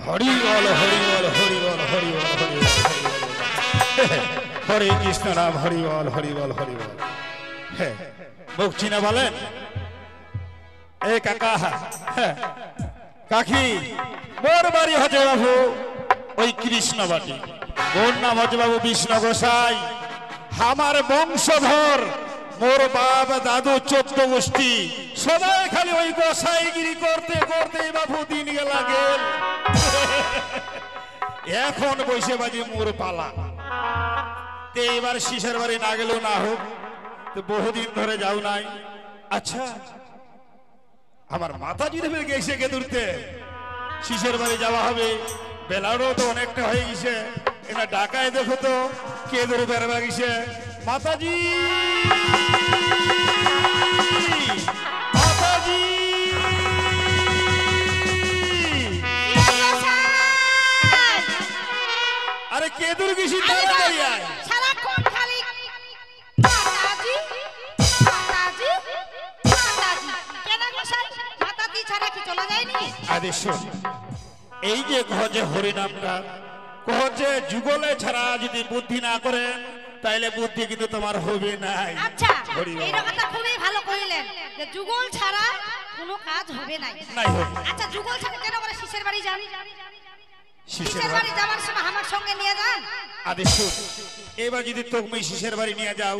হরি বল হরি বল হরি বল হরি বল হরি বল হরে কৃষ্ণ রাম হরি বল হরি বল হরি বল। হ্যাঁ মুখ চিনা বলেন এ কাকা কাকি মোর বাড়ি হচ্ছে বাবু ওই কৃষ্ণবাটি, ওর নাম হচ্ছে বাবু বিষ্ণু গোসাই। আমার বংশধর মোর বাপ দাদু 14 গোষ্ঠী সবাই খালি ওই গোসাইগিরি করতে করতে বাবু দিন গেলা গেল। এখন বসে বাজি মোর পালা। এবার শিশের বাড়ি না গেলেও না হোক, তো বহুদিন ধরে যাও নাই। আচ্ছা আমার মাতাজি দেবে গেছে গেদুরতে, শিশের বাড়ি যাওয়া হবে, বেলারও তো অনেকটা হয়ে গেছে। এটা ডাকায় দেখো তো কে ধরে বেড়াবা গেছে। মাতাজি মাতাজি আরে কে দূর গেছি তাড়াতাড়ি আয়। সারাক্ষণ খালি মাতাজি মাতাজি মাতাজি কেন গোসাই মাতাজি ছাড়া কি চলা যায়নি? আরে শোন, এই যে গজে হরি নামটা কহছে যুগলে ছাড়া যদি বুদ্ধি না করেন তাইলে বুদ্ধি কিন্তু তোমার হবে নাই। আচ্ছা এই কথাটা খুবই ভালো কইলেন যে যুগল ছাড়া কোনো কাজ হবে নাই। নাই হবে। আচ্ছা যুগল ছাড়া কেন করে শিশের বাড়ি যান? শিশের বাড়ি যাওয়ার সময় আমার সঙ্গে নিয়ে যান। আরে শোন, এবার যদি তুমি শিশের বাড়ি নিয়ে যাও,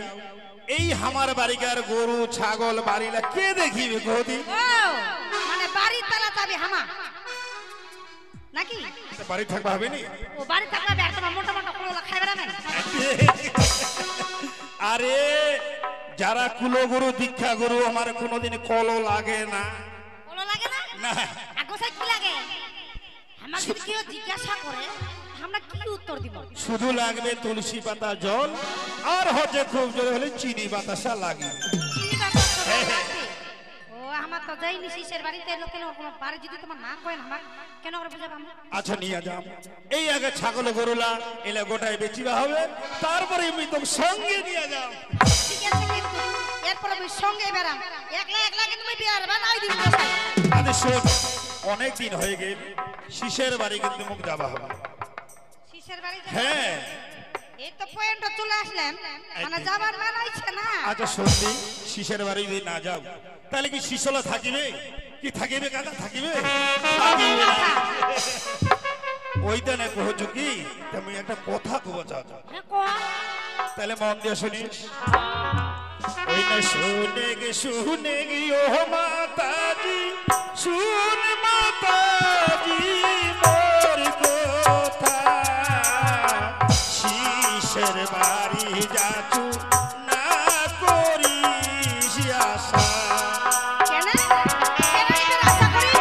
এই আমার বাড়িকার গরু ছাগল বাড়িলা কে দেখিবে গদি? ও মানে বাড়ি তালা যাবে হামা নাকি? বাড়ি থাকবা হবে নি? ও বাড়ি থাকবে আর তোমার মোটা মোটা কোলা খাইবে না? আরে যারা কুলো গরু দীক্ষা গরু আমার কোনোদিন কলো লাগে না। কলো লাগে না? না। আগোসাই কি লাগে? আমার যদি কেউ জিজ্ঞাসা করে আমরা কি উত্তর দিব? শুধু লাগবে তুলসী পাতা জল আর হচ্ছে খুব জোরে হলে চিনি বাতাসা লাগে। চিনি বাতাসা লাগবে? ও আমার তো যাইনি শিশের বাড়িতে লোকের কোনো বাড়ি যদি তোমার না কয় না কেন করে বুঝাবো আমরা? আচ্ছা নিয়ে যাও, এই আগে ছাগল গরুলা এলে গোটায় বেচিবা হবে, তারপরে আমি তো সঙ্গে নিয়ে যাও। ঠিক আছে কিন্তু এরপর আমি সঙ্গে বেরাম, একলা একলা কিন্তু আমি বিয়ার বানাই দিব। আরে শোন, অনেক দিন হয়ে গেল শিশের বাড়ি কিন্তু মুখ যাবা হবে। শিশের বাড়ি? হ্যাঁ এই তো পয়েন্টে চলে আসলেন, মানে যাবার বানাইছে না। আচ্ছা সত্যি শিশের বাড়ি যদি না যাও তাহলে কি শিশলা থাকিবে? কি থাকিবে কাকা? থাকিবে ওইটা না কহছো কি তুমি একটা কথা কব চাও, তাহলে মন দিয়ে শুনিস। ওই না শুনে গে ও মাতাজি, শুন মাতাজি মোর কথা, শিশের বাড়ি যাচু না করিস আশা। কেন কেন এত আশা করি?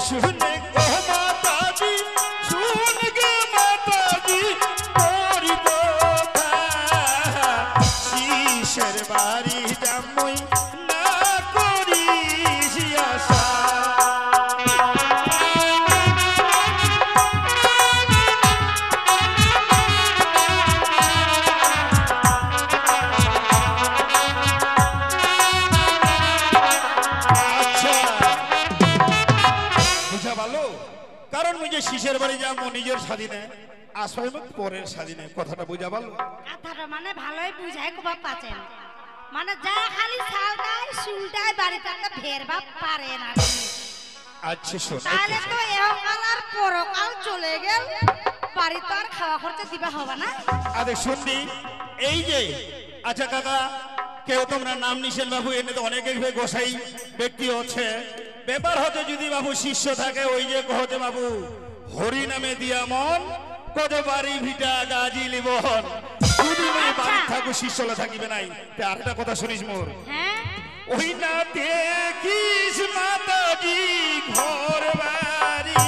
শুনে ও মাতাজি, শুন গে মাতাজি মোর কথা, শিশের বাড়ি যামই না করিস আশা। কারণ নিজে শিশের বাড়ি যাবো নিজের স্বাধীনে, আসবে পরের স্বাধীনে, কথাটা বুঝা ভালো? কথাটা মানে ভালোই বুঝাই কোবা পাচ্ছেন, মানে যা খালি সালটাই শুলটাই বাড়িতে একটা ফেরবা পারে না। আচ্ছা শোন, তাহলে তো এহকাল আর পরকাল চলে গেল, বাড়ি তো আর খাওয়া খরচা দিবা হবে না। আরে শুনবি এই যে, আচ্ছা কাকা কেউ তোমরা নাম নিছেন বাবু, এনে তো অনেকে গোসাই ব্যক্তি আছে। ব্যাপার হতে যদি বাবু শিষ্য থাকে ওই যে কহতে বাবু হরি নামে দিয়া মন কত বাড়ি ভিটা গাজি লিবন, যদি বাড়ি থাকো শিষ্যলা থাকিবে নাই। আর একটা কথা শুনিস মোর, ওই না দেখিস মাতাজি ঘর বাড়ি,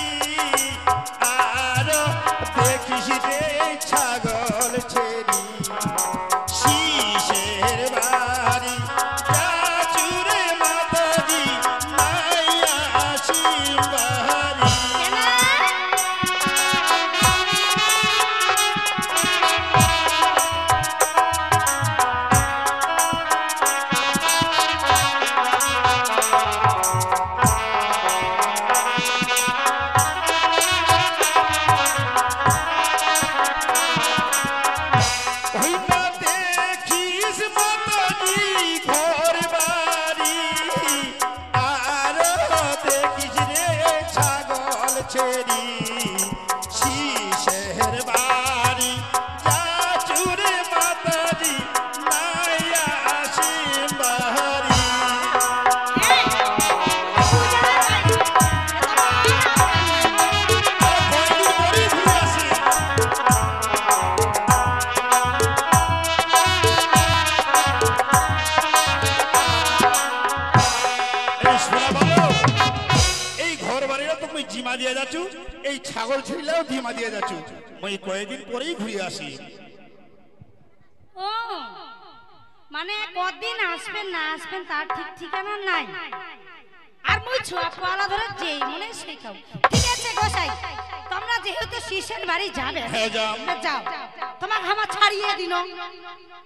আর দেখিস রে ছাগল ছেড়ি, শিশের বাড়ি যাচুরে মাতাজি মাইয়া শিবাড়ি। পাশেরি শীষের বাড়ি যা চুরে মাতাজি নাইয়া আসিম বাহারি জিমা দিয়ে যাচ্ছু এই ছাগল ছেড়লেও জিমা দিয়ে যাচ্ছু মই কয়েকদিন পরেই ঘুরে আসি ও মানে কতদিন আসবেন না আসবেন তার ঠিক ঠিকানা নাই আর মুই ছোয়া পালা ধরে যেই মনে সেই খাও ঠিক আছে গোসাই তোমরা যেহেতু শিশের বাড়ি যাবে হ্যাঁ যাও যাও তোমার হামা ছাড়িয়ে দিনো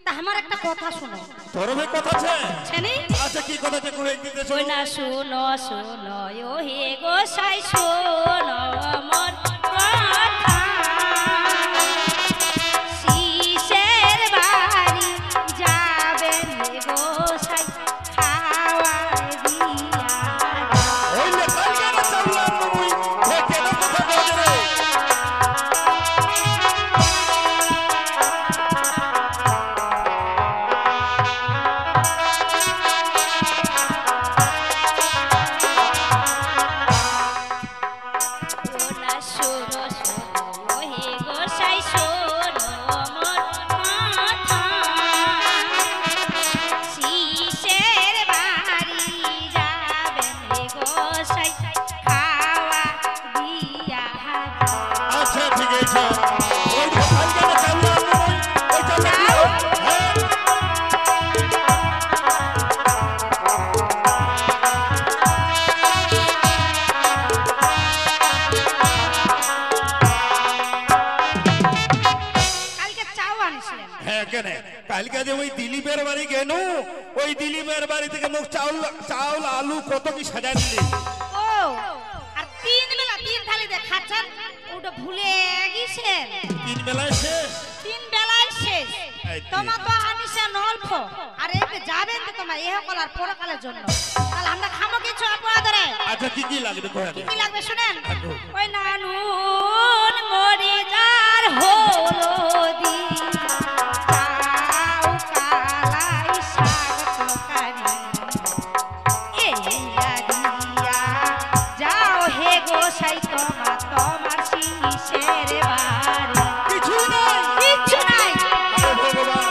তা আমার একটা কথা শোনো তোর ভাই কথা আছে ছেনি আচ্ছা কি কথা আছে কই দিতে ওই না শোনো শোনো ও হে গোসাই শোনো আমার কথা শিশের বাড়ি যাবেন গোসাই খাওয়া দিয়া ওই লে কালকে না চাললাম মুই ও কেন কথা বলে রে আচ্ছা ঠিক আছে ওই যে কালকে না চাললাম মুই ওই চাললাম হ্যাঁ কালকে চাও আনিছিলেন হ্যাঁ কেন কালকে যে ওই দিলীপের বাড়ি গেল ওই দিলীপের বাড়ি থেকে মুখ চাউল চাউল আলু কত কি সাজা দিলি ও আর তিন বেলা তিন থালি দেখাচ্ছেন ওটা ভুলে গেছেন তিন বেলায় শেষ তিন বেলায় শেষ এই তো। তোমার তো আনিছেন অল্প আর এই যাবেন তো তোমার এহ কলার পরকালের জন্য তাহলে আমরা খামো কিছু আপনারা ধরে আচ্ছা কি কি লাগবে কয়া কি লাগবে শুনেন থাকো। ওই নানুন মরে যার হলদি চাও কালাই শাক তরকারি এইয়া দিয়া যাও হে গোসাই তোমার শিশের বাড়ি কিছু নাই কিচ্ছু নাই আরে ভগবান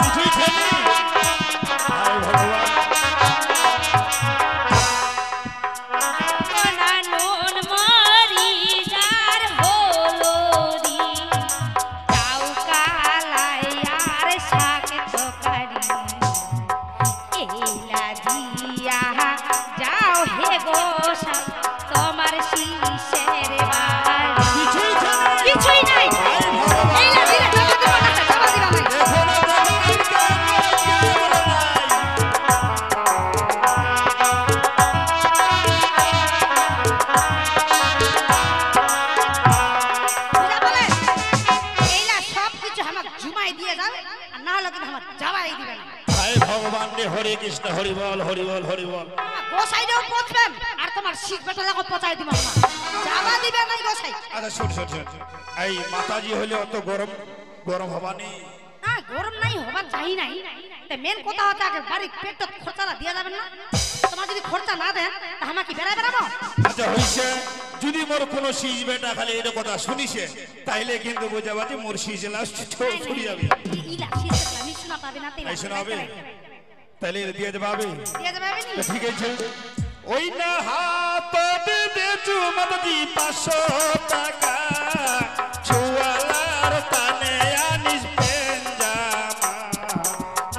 কিছুই খেলি আরে ভগবান নানুন মরি যার হলদি চাও কালাই আর শাক তরকারি এইলা দিয়া যাও হে গোসা তোমার শিশের বাড়ি কিছুই খেলি কিছুই নাই আরে ভগবান এইলা দিলে টাকা দিব না টাকা দিবা নাই দেখো না বুঝা বলে এইলা সব কিছু আমাক জুমাই দিয়ে যাবে আর না হলে কিন্তু আমাক যাওয়াই দিবে না হায় ভগবান রে হরে কৃষ্ণ হরি বল হরি বল হরি বল গোসাইটাও পচবেন আর তোমার শিখ বেটা দেখো পচাই দিব না যাবা দিবে নাই গোসাই আচ্ছা শোন শোন শোন এই মাতাজি হলে অত গরম গরম হবানি না গরম নাই হবার চাই নাই তে মেন কথা হচ্ছে আগে বাড়ি পেট খরচাটা দিয়া যাবেন না তোমার যদি খরচা না দেন তা আমা কি বেড়াই বেড়াবো আচ্ছা হইছে যদি মোর কোনো শীষ বেটা খালি এটা কথা শুনিছে তাইলে কিন্তু বুঝাবা যে মোর শীষ লাস্ট ছুটি যাবে ইলা শিখ আমি শোনা পাবে না তেলা এই শোনাবে তাইলে দিয়ে যাবে দিয়া যাবে নি তো ঠিক আছে ওই না হাত দে চুমাদি 500 টাকা চুয়ালার তানে আনিস পেঞ্জামা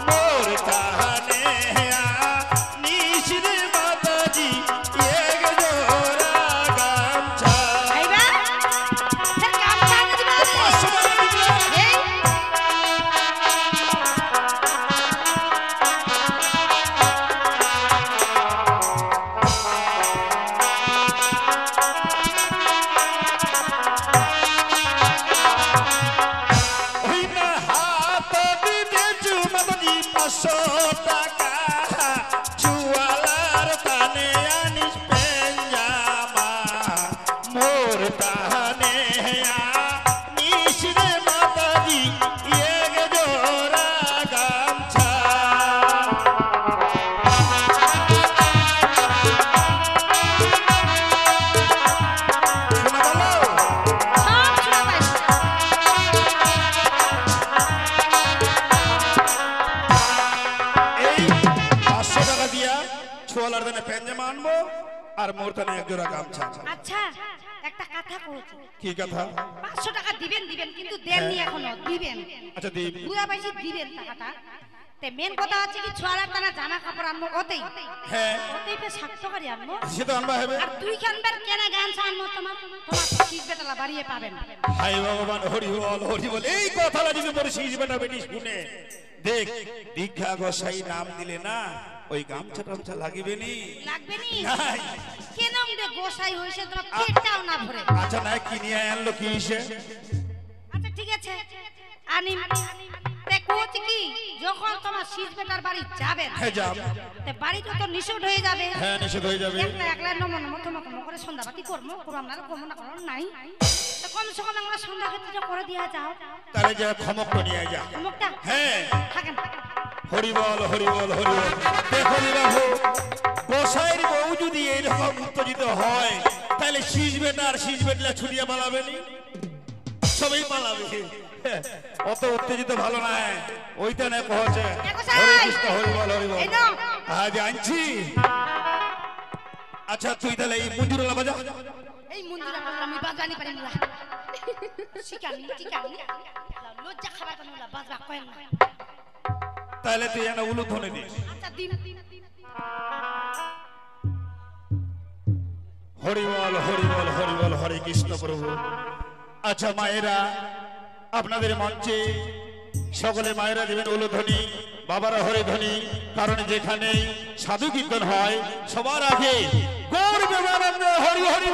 মোর তাহানে নিশিরে মাতাজি এক জোড়া গামছা আইবা সে কাম কাম দিবা 500 টাকা দিবে এই 500 টাকা চুয়ালার কানে আনিস পেঞ্জামা মোর তাহানে আনিস রে মাতাজি এক জোড়া গামছা ছোয়ালার দানে পেঞ্জামা আনবো আর মোর দানে এক জোড়া গামছা। আচ্ছা একটা কথা কইছি। কি কথা? 500 টাকা দিবেন কিন্তু দেননি এখনো দিবেন। আচ্ছা দিন। বুড়া পাইছি দিবেন টাকাটা। তে মেন কথা হচ্ছে কি ছোয়ালার দানা জামা কাপড় আনবো ওতেই। হ্যাঁ ওতেই পে 700 টাকা আনবো। সেটা আনবা হবে। আর তুই খানবার কেনা গামছা আনবো তোমার শীষ বেটালা বাড়িয়ে পাবেন। হাই ভগবান হরি বল এই কথাটা যদি মোর শীষ বেটা বেটি শুনে দেখ দীক্ষা গোসাই নাম দিলে না ওই গামছা টামছা লাগিবে নি লাগবে নি নাই কেন রে গোসাই হইছে তোমার পেটটাও না ভরে। আচ্ছা না কি নিয়ে আনলো কি হইছে? আচ্ছা ঠিক আছে আনি তে কোচ কি যখন তোমার শীষ বেটার বাড়ি যাবেন হ্যাঁ যাব তে বাড়ি তো নিষেধ হয়ে যাবে। হ্যাঁ নিষেধ হয়ে যাবে। একলা নম করে সন্ধ্যাবাতি করবো আমরা করবো না করবো নাই তো কমসে কম আমরা সন্ধ্যা ক্ষেত্রে করে দিয়া যাও তাহলে যা ক্ষমক নিয়ে যা ক্ষমকটা হ্যাঁ থাকেন হরি বল দেখো বাবু গোসাইয়ের বউ যদি এইরকম উত্তেজিত হয় তাহলে শীষ বেটা আর শীষ বেটলা ছুটিয়া পালাবে নি সবাই পালাবে অত উত্তেজিত ভালো না ওইটা না কহছে হরে কৃষ্ণ হরি বল আজ আনছি। আচ্ছা তুই তাহলে এই মঞ্জুরলা বাজা এই মঞ্জুরা আমি বাজানি পারি না শিকানি লজ্জা খাবার কেন বাজবা কয়েন না তাহলে তুই এনে উলুধ্বনি দিস। আচ্ছা দিন হরি বল হরে কৃষ্ণ প্রভু। আচ্ছা মায়েরা আপনাদের মঞ্চে সকলে মায়েরা দেবেন উলুধ্বনি বাবারা হরিধ্বনি কারণ যেখানে সাধু কীর্তন হয় সবার আগে গৌর প্রেমানন্দ হরি হরি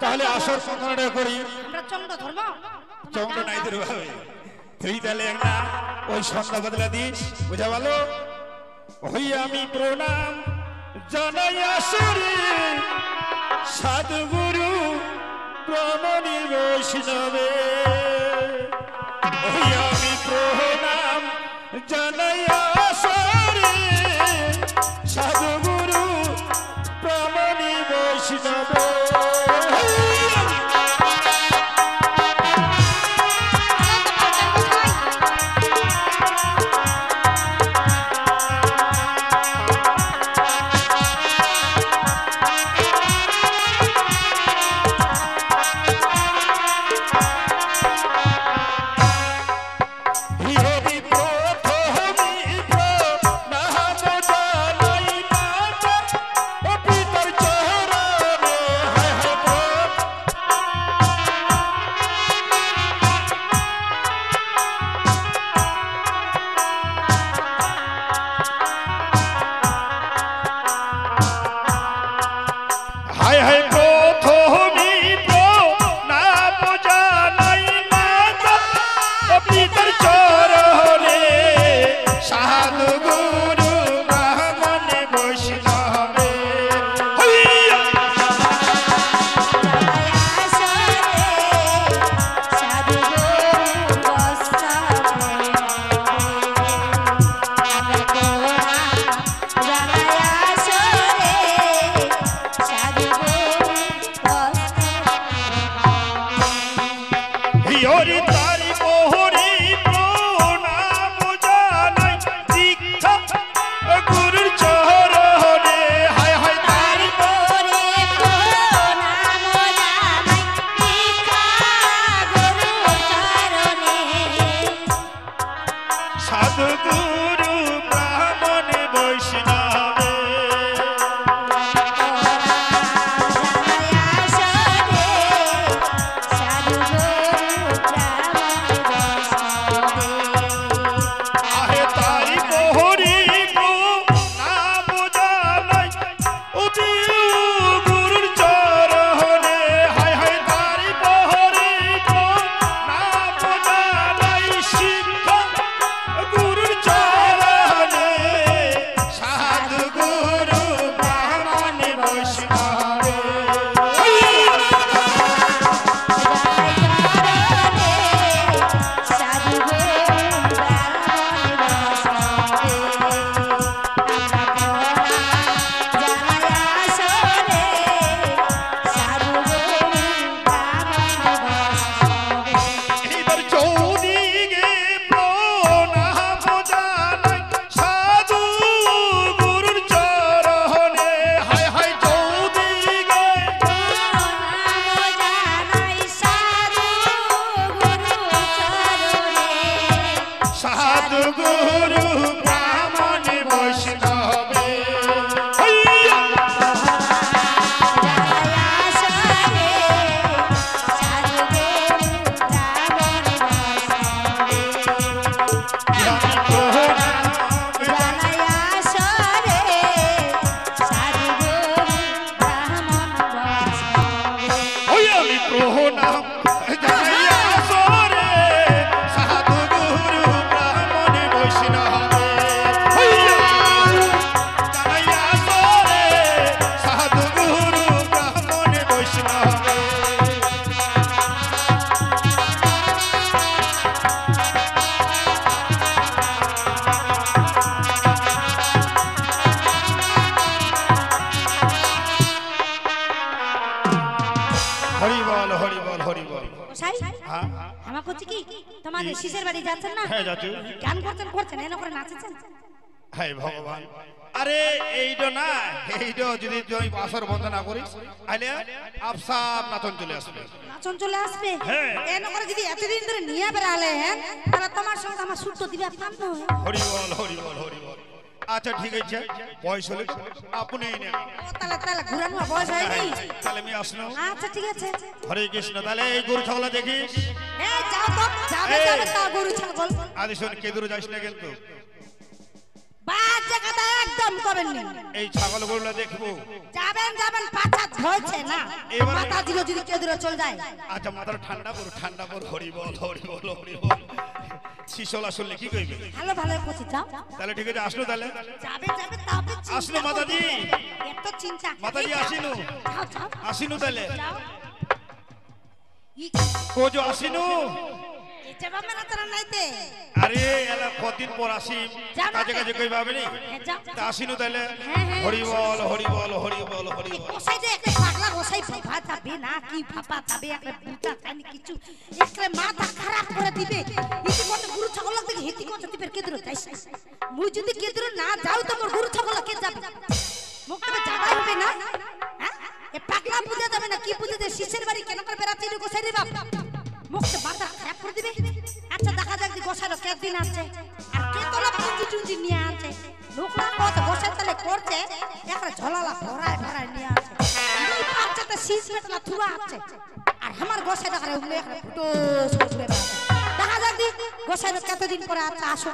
তাহলে আসর সন্ধানটা করি আমরা চন্দ্র ধর্ম চন্দ্র নাই তোর ভাবে তুই তাহলে একটা ওই সন্ধ্যা বদলা দিস বুঝা ভালো ওই আমি প্রণাম জানাই আসরে সাধুগুরু প্রণনি বৈষ্ণবে ওই আমি প্রণাম জানাই আসরে সাধুগুরু প্রণনি বৈষ্ণবে হবে হইয়া জানাইয়া সরে সাধু গুরু ব্রাহ্মণ বৈষ্ণব হরি বল হরি বল হরি বল গোসাই হ্যাঁ আমার করছে কি তোমাদের শিশের বাড়ি যাচ্ছেন না হ্যাঁ যাচ্ছি গান করছেন করছেন এনে করে নাচেছেন হাই ভগবান আরে এইটা না এইটা যদি তুই বাসর বন্ধ না করিস তাহলে আফসাব নাচন চলে আসবে নাচন চলে আসবে হ্যাঁ। এনে করে যদি এতদিন ধরে নিয়ে বেড়ালে হ্যাঁ তাহলে তোমার সঙ্গে আমার সুট দিবে আপনার না হরি বল হরি বল হরি বল আচ্ছা ঠিক আছে বয়স হলে আপনি নেন ও তাহলে তাহলে ঘুরানো বয়স হয়নি তাহলে আমি আসলো আচ্ছা ঠিক আছে হরে কৃষ্ণ তাহলে এই গরু ছাগলা দেখিস এই যাও তো যাবে এই। যাবে তা গরু ছাগল আদি শোন কেদুরে যাস না কিন্তু বাদ জায়গাটা একদম করবেন না এই ছাগল গরুলা দেখবো যাবেন যাবেন পাছা ধরছে না এবারে- মাথা দিল যদি কেউ দূরে চলে যায় আচ্ছা মাথার ঠান্ডা কর হরি বল হরি বল হরি বল শিশলা শুনলে কি কইবে ভালো ভালো করছি যাও তাহলে ঠিক আছে আসলো তাহলে যাবে যাবে তবে চিন্তা আসলো মাতাজি। করবে। এত চিন্তা মাতাজি এই যাও। আসিনু। যাও যাও আসিনু তাহলে যাও কোজো আসিনু এটা বাবা না তারা নাইতে আরে এলা কতদিন পর আসি যাও না। কাজে কাজে কই ভাবনি হ্যাঁ, যাও তা আসিনু তাহলে হ্যাঁ, হ্যাঁ। হরি বল হরি বল হরি বল হরি বল গোসাই যে একটা পাগলা গোসাই ভাবা যাবে না কি ভাবা যাবে একটা বুটা জানি কিছু একটা মাথা খারাপ করে দিবে ইতি কত গুরু ছাগল দেখে হিতি কত দিবে কে দূর যাইস মুই যদি কে দূর না যাও তো মোর গুরু ছাগল কে যাবে মুখ তবে যাবা হবে না হ্যাঁ এ পাগলা বুঝা যাবে না কি বুঝে যে শিশের বাড়ি কেন করে বেড়াচ্ছি রে গোসাই রে বাপ মুখ তো মাথা খারাপ করে দিবে আচ্ছা দেখা যাক যে গোসাই কে দিন আছে আর কে তোলা পুঁজি টুঁজি নিয়ে আছে লোকরা কত গোসাই তালে করছে একটা ঝোলালা ভরায় ভরায় নিয়ে আছে এই পাঁচটা শীষ মেটলা থুয়া আছে আর আমার গোসাই দেখা উগলে একটা ফুটো ছুটে বেড়াচ্ছে দেখা যাক দি গোসাই কতদিন পরে আছে আসো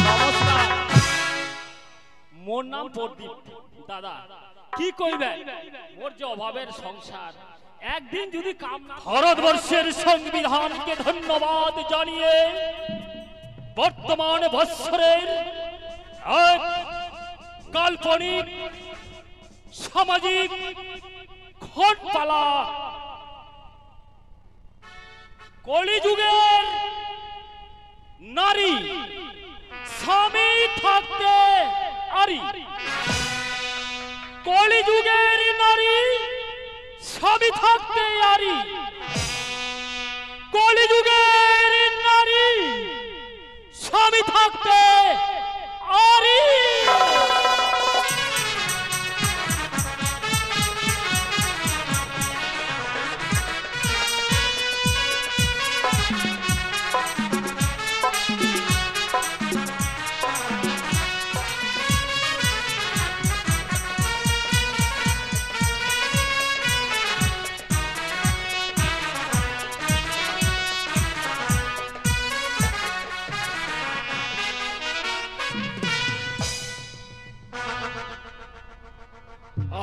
নমস্কার মোর নাম প্রদীপ দাদা কি কইবে মোর যে অভাবের সংসার একদিন যদি কাম না ভারতবর্ষের সংবিধানকে ধন্যবাদ জানিয়ে বর্তমান বৎসরের এক কাল্পনিক সামাজিক খটপালা কলিযুগের নারী স্বামী থাকতে আরি কলিযুগের নারী স্বামী থাকতে আরি কলিযুগের নারী স্বামী থাকতে আরি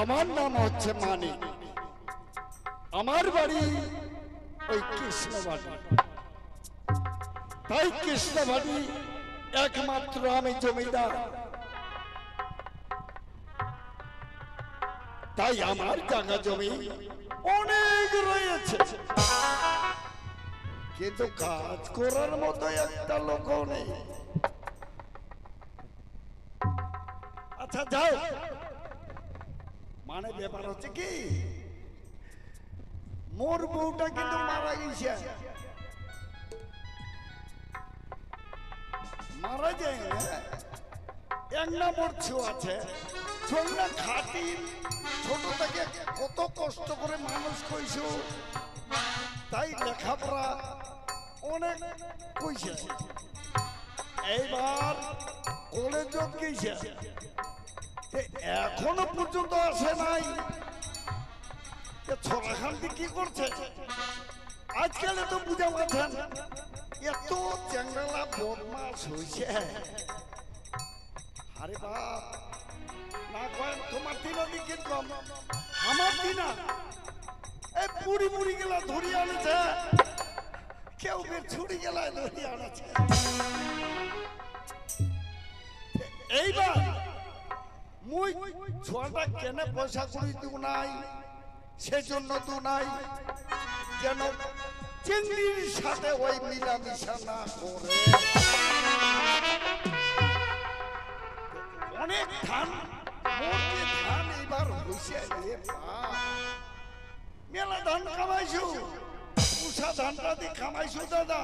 আমার নাম হচ্ছে মানিক, আমার বাড়ি ওই কৃষ্ণবাড়ি। তাই কৃষ্ণবাড়ি একমাত্র আমি জমিদার, তাই আমার জায়গা জমি অনেক রয়েছে, কিন্তু কাজ করার মতো একটা লোকও নেই। আচ্ছা যাও, মানে ব্যাপার হচ্ছে কি, মোর বউটা কিন্তু মারা গেছে। মারা যায় না, এক নম্বর ছেও আছে, ছোটটা খাতির, ছোট থেকে কত কষ্ট করে মানুষ কইছো, তাই লেখাপড়া অনেক কইছে, এইবার কলেজ গেছে, এখনো পর্যন্ত আসে নাই। ছোড়াখান্তি কি করছে আজকাল তো বুঝা পাচ্ছেন, এত চ্যাংড়ালা বদমাস হয়েছে। আরে বাপ না কয়েন তোমার দিনা দিকে কম, আমার দিনা এই পুরি মুড়ি গেলা ধরি আনেছে, কেউ বের ছুরি গেলায় ধরি আনেছে। এইবার মুই ছোয়াটা কেনে পয়সা করি তু নাই, সেজন্য তু নাই যেন চিংড়ির সাথে ওই মিলামিশা না করে। অনেক ধান মোটে ধান এবার হইছে রে বাপ, মেলা ধান কামাইছু, পুষা ধানটা দিয়ে কামাইছু দাদা,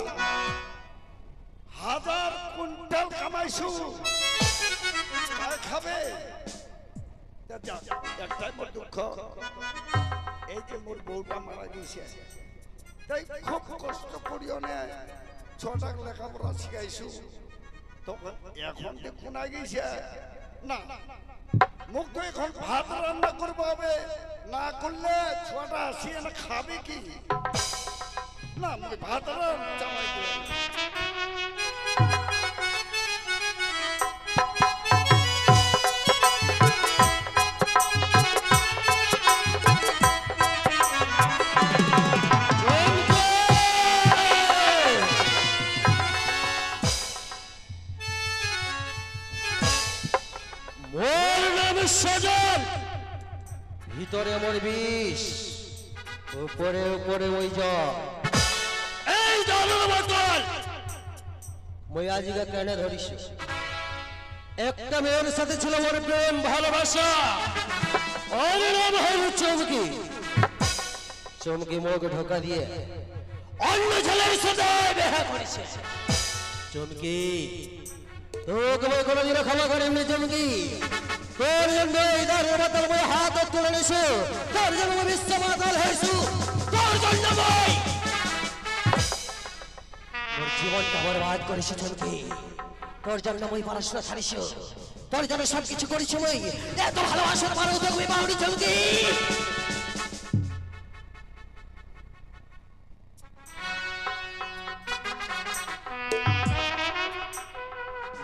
1000 কুইন্টাল কামাইছু, খাবে। একটাই মোর দুঃখ, এই যে মোর বউটা মারা গেছে, তাই খুব কষ্ট করিও না, 6 টাকা লেখাপড়া শিখাইছু, তখন এখন যে কোনা গেছে না, মুখ তো এখন ভাত রান্না করবো হবে, না করলে ছোয়াটা আসিয়ে না খাবে কি না, ভাত চামাই দেবে। ভিতরে মোর বিষ, উপরে উপরে ওই জল। এই জলের বোতল মই আজিকে কেন ধরিস? একটা মেয়ের সাথে ছিল মোর প্রেম ভালোবাসা, ওর নাম হইল চমকি। চমকি মোকে ঢোকা দিয়ে অন্য ছেলের সাথে দেখা করেছে। চমকি তোকে মই কোনোদিনও ক্ষমা করিনি। চমকি তোর জন্য এই দারুণ বোতল মই হাত তুলে নিছো, তোর জন্য মই বিশ্ব মাতাল হয়েছু, তোর জন্য মই মোর জীবনটা বরবাদ করেছি। চমকি তোর জন্য মই পড়াশোনা ছাড়িছো, তোর জন্য সবকিছু করেছি। মই এত ভালোবাসার মারও তো মই পাউনি। চমকি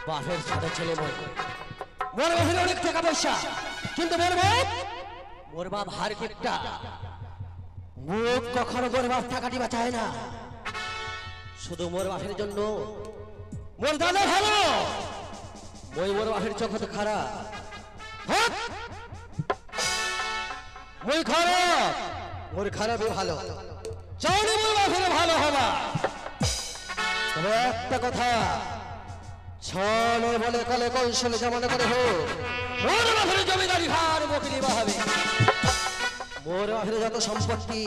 বাপের ছোট ছেলে মই, মোর বাপের অনেক টাকা পয়সা, কিন্তু মোর বাপ হার কেপটা, মুখ কখনো মোর বাপ টাকা দিবা চায় না। শুধু মোর বাপের জন্য মোর দাদা ভালো, মই মোর বাপের চোখ তো খারাপ, মই খারাপ, মোর খারাপই ভালো, চাইনি মোর বাপের ভালো হবা। তবে একটা কথা, ছলে বলে কলে কৌশলে জমানো করে হোক, মোর বাপের জমিদারি ভার মুখ নিবা হবে। মোর বাপের যত সম্পত্তি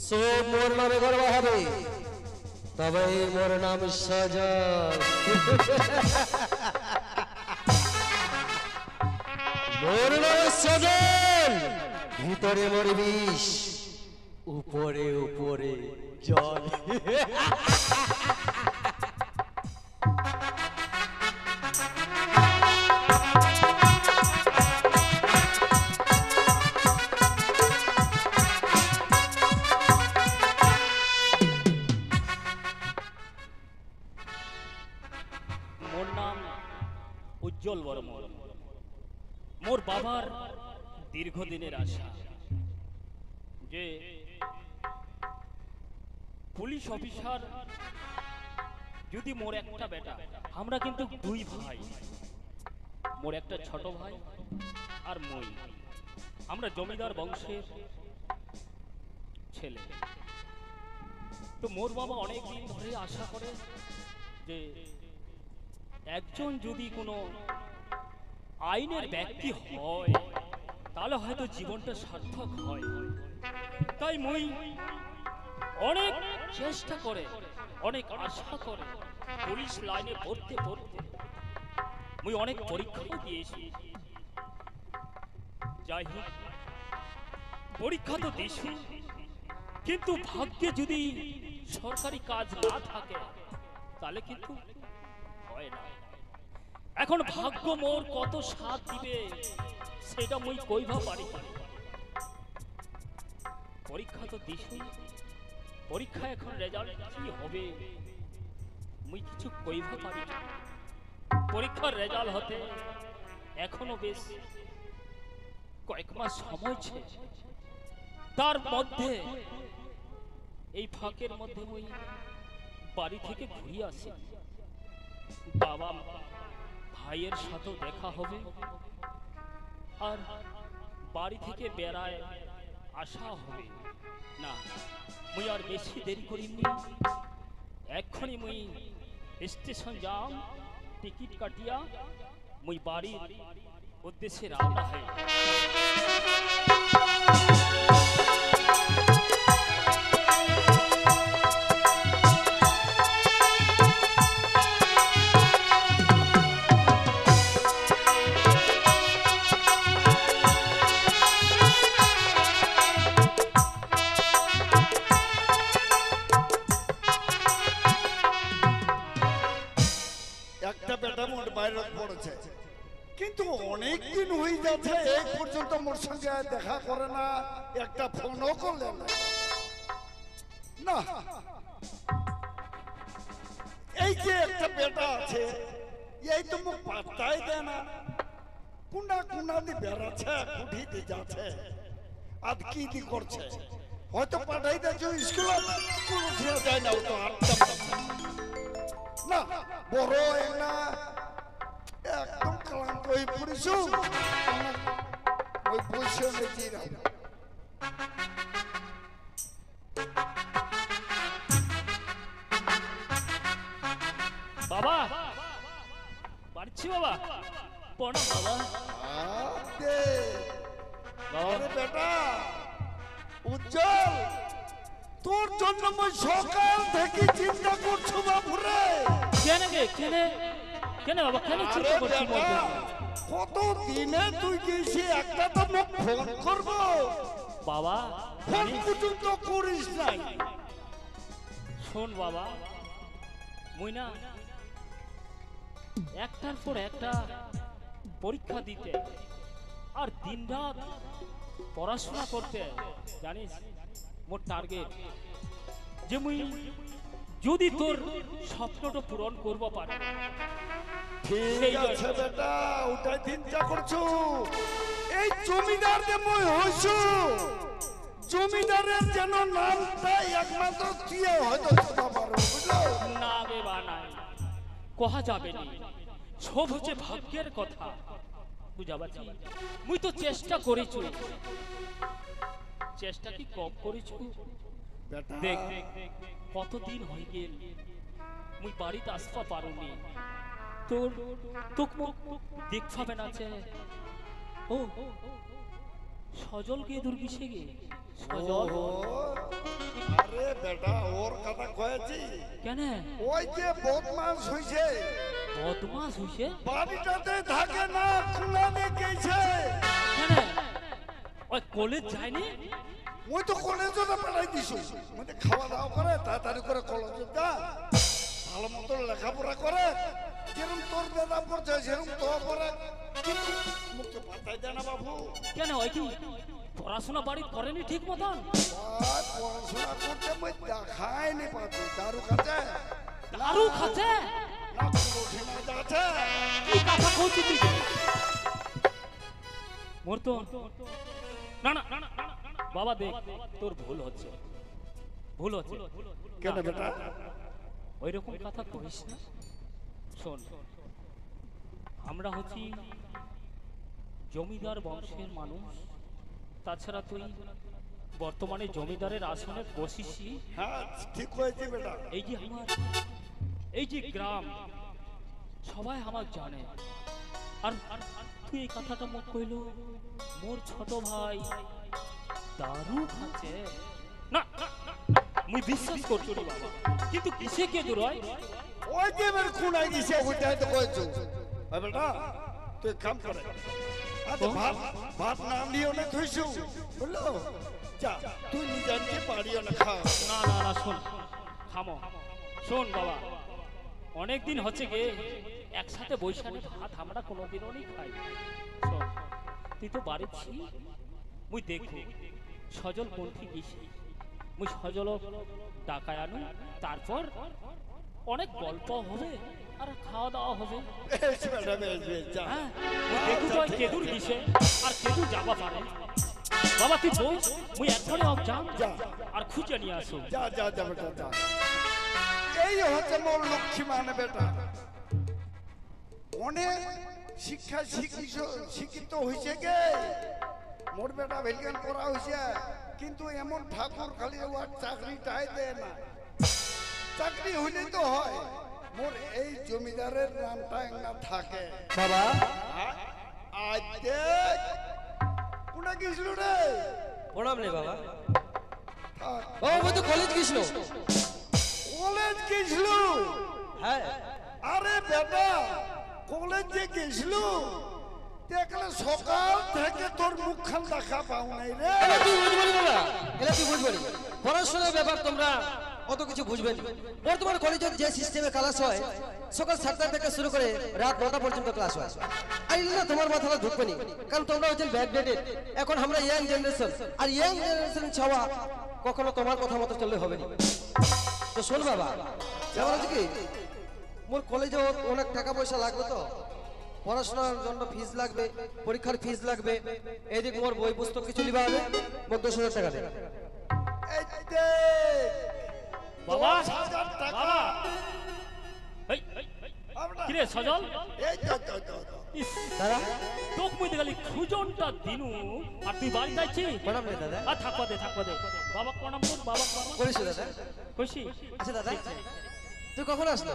সব মোর নামে করবা হবে, তবে মোর নাম সজল। মোর নাম সজল, ভিতরে মোর বিষ, উপরে উপরে জল। মোর নাম উজ্জ্বল বর্মন, মোর বাবার দীর্ঘদিনের আশা যে পুলিশ অফিসার যদি মোর একটা বেটা, আমরা কিন্তু 2 ভাই, মোর একটা ছোট ভাই আর মই, আমরা জমিদার বংশের ছেলে। তো মোর বাবা অনেক দিন ধরে আশা করে যে একজন যদি কোনো আইনের ব্যক্তি হয় তাহলে হয়তো জীবনটা সার্থক হয়। তাই মই অনেক চেষ্টা করে, অনেক আশা করে পুলিশ লাইনে পড়তে পড়তে মই অনেক পরীক্ষা দিয়েছি। যাই হোক, পরীক্ষা তো দিয়েছি, কিন্তু ভাগ্যে যদি সরকারি কাজ না থাকে তাহলে কিন্তু হয় হয় না। এখন ভাগ্য মোর কত সাথ দিবে সেটা মুই কইবা পারি। পরীক্ষা তো দিছুই, পরীক্ষা এখন রেজাল্ট কি হবে মুই কিছু কইবা পারি না। পরীক্ষার রেজাল্ট হতে এখনো বেশ কয়েক মাস সময় ছে। তার মধ্যে এই ফাঁকের মধ্যে মুই বাড়ি থেকে ঘুরে আসি, বাবা ভাইয়ের সাথেও দেখা হবে, আর বাড়ি থেকে বেড়ায় আসা হবে না। মুই আর বেশি দেরি করিনি, এক্ষুনি মুই স্টেশন যাম, টিকিট কাটিয়া মুই বাড়ির উদ্দেশ্যে রওনা হই। একটা বেটা মোর বাইরে পড়েছে, কিন্তু অনেক দিন হয়ে যাচ্ছে এই পর্যন্ত মোর সঙ্গে দেখা করে না, একটা ফোনও করলে না। না, এই যে একটা বেটা আছে এই তো মুখ পাত্তাই দেয় না, কুন্ডা কুন্ডা দিয়ে বেড়াচ্ছে, কুঠিতে যাচ্ছে, আজ কি দি করছে, হয়তো পাঠাই দিয়েছে স্কুলে, কোনো ফিরে যায় না, ও তো আটটা না বড় একটা একদম ক্লান্ত হয়ে পড়েছ, ওই বসে নেই। বাবা বাড়ছি, বাবা প্রণাম বাবা। আরে বেটা উজ্জ্বল, তোর জন্য আমি সকাল থেকে চিন্তা করছো বাবুরে। কেন গে, কেন কেন বাবা, কেন চিন্তা করছি? কত দিনে তুই গেছি, একটা তো মুখ ফোন করবো, বাবা ফোন পর্যন্ত করিস নাই। শোন বাবা, মুই না একটার পর একটা পরীক্ষা দিতে আর দিনরাত পড়াশোনা করতে, জানিস মোর টার্গেট যে মুই যদি তোর স্বপ্নটা পূরণ করব পারি। ঠিক আছে বেটা, ওটাই চিন্তা করছো। এই জমিদার যে মই হইছো, জমিদারের যেন নামটা একমাত্র তুই হয়তো ছোটা পারো, বুঝলো না বে বানাই কহা যাবে না, সব হচ্ছে ভাগ্যের কথা, বুঝা পাচ্ছি। মুই তো চেষ্টা করেছি, চেষ্টা কি কম করেছি? বেটা দেখ কতদিন হয়ে গেল মুই বাড়িতে আসবা পারুনি, তোর তোক দেখ পাবে না। ও সজল কে দুর্গিসে গে সজল। আরে বেটা ওর কথা কয়েছি কেন? ওই যে বদমাস হইছে, বদমাস হইছে, বাড়িটাতে থাকে না, খুলানে গেছে। কেন ওই কলেজ যায়নি? ওই তো কলেজে পাঠাই দিছো, মানে খাওয়া দাওয়া করে তাড়াতাড়ি করে কলেজে যা, ভালো মতো লেখাপড়া করে, যেরকম তোর দাদা পড়ছে সেরকম তো করে, কিন্তু মুখে পাতাই দেয় না বাবু। কেন ওই কি পড়াশোনা বাড়ি করেনি ঠিক মতন? আর পড়াশোনা করতে মই দেখাইনি পাচ্ছি, দারু খাচ্ছে, দারু খাচ্ছে না পুরো ঠিনা যাচ্ছে। কি কথা কইছিস তুই? মোর তো না না বাবা, দেখ তোর ভুল হচ্ছে, ভুল হচ্ছে। কেন বেটা? ওই রকম কথা কইস না। শোন, আমরা হচ্ছি জমিদার বংশের মানুষ, তাছাড়া তুই বর্তমানে জমিদারের আসনে বসিসি। হ্যাঁ ঠিক হয়েছে বেটা। এই যে আমার এই যে গ্রাম সবাই আমার জানে, আর তুই এই কথাটা মুখ কইল মোর ছোট ভাই দারু খাচ্ছে না, মুই বিশ্বাস করছো রে বাবা, কিন্তু কিসে কে দূর হয়? ওই যে মেরে খুন আই দিছে, ওইটাই তো কয়েছো। ওই বেটা তুই কাম করে, আচ্ছা ভাত না নিও না থইছো, বুঝলো? যা তুই নিজে পারিও না, খা। না না না, শোন থামো, শোন বাবা, অনেক দিন হচ্ছে গে একসাথে বৈশাখী ভাত আমরা কোনোদিনও নি খাই শোন, তুই তো বাড়ি ছি মুই দেখো সজল পন্থী গেছি, মুই সজল ডাকায় আনু, তারপর অনেক গল্প হবে আর খাওয়া দাওয়া হবে। বেশ বেটা, বেশ বেশ, যা। হ্যাঁ মুই দেখু তো কেদুর গেছে আর কেদুর যাবা পারে। বাবা তুই বস, মুই এখনই অফ যাম যা। আর খুঁজে নিয়ে আসো। যা যা যা বেটা, যা। এই হচ্ছে মোর লক্ষ্মী মানে বেটা, অনেক শিক্ষা শিক্ষিত হয়েছে গে মোর বেটা ভেলকান করা হয়েছে, কিন্তু এমন ঠাকুর খালি ওর চাকরিটাই দেয় না। চাকরি হইলে তো হয়, মোর এই জমিদারের নামটা না থাকে। বাবা আজ দেখ কোনা গেছিল রে। প্রণাম রে বাবা। থাক। ও মই তো কলেজ গেছিল। কলেজ গেছিল? হ্যাঁ আরে বেটা কলেজ যে গেছিল দেখলে সকাল থেকে তোর মুখখান দেখা পাও নাই রে। এলা তুই বুঝবি বাবা, এলা তুই বুঝবি পড়াশোনার ব্যাপার তোমরা অত কিছু বুঝবেন। বর্তমান কলেজের যে সিস্টেমে ক্লাস হয় সকাল 7টা থেকে শুরু করে রাত 9টা পর্যন্ত ক্লাস হয়। আর এগুলো তোমার মাথাটা ঢুকবে না, কারণ তোমরা হচ্ছেন ব্যাকডেটেড। এখন আমরা ইয়াং জেনারেশন, আর ইয়াং জেনারেশন ছাওয়া কখনো তোমার কথা মতো চললে হবে না। তো শোন বাবা, যেমন হচ্ছে কি মোর কলেজে অনেক টাকা পয়সা লাগবে, তো পড়াশোনার জন্য ফিস লাগবে, পরীক্ষার ফিস লাগবে, এদিক মোর বই পুস্তক কিছু লিবা হবে, মোট 10,000 টাকা দেবে। এই দেখ বাবা 10,000 টাকা। বাবা এই আমরা কিরে সজল, এই তো। ইস দাদা তোক মুই দেখালি খুজনটা দিনু আর তুই বাড়ি যাচ্ছি। প্রণাম রে দাদা। আর থাকবা দে বাবা প্রণাম কর, বাবা প্রণাম করিস দাদা। খুশি। আচ্ছা দাদা তুই কখন আসলো?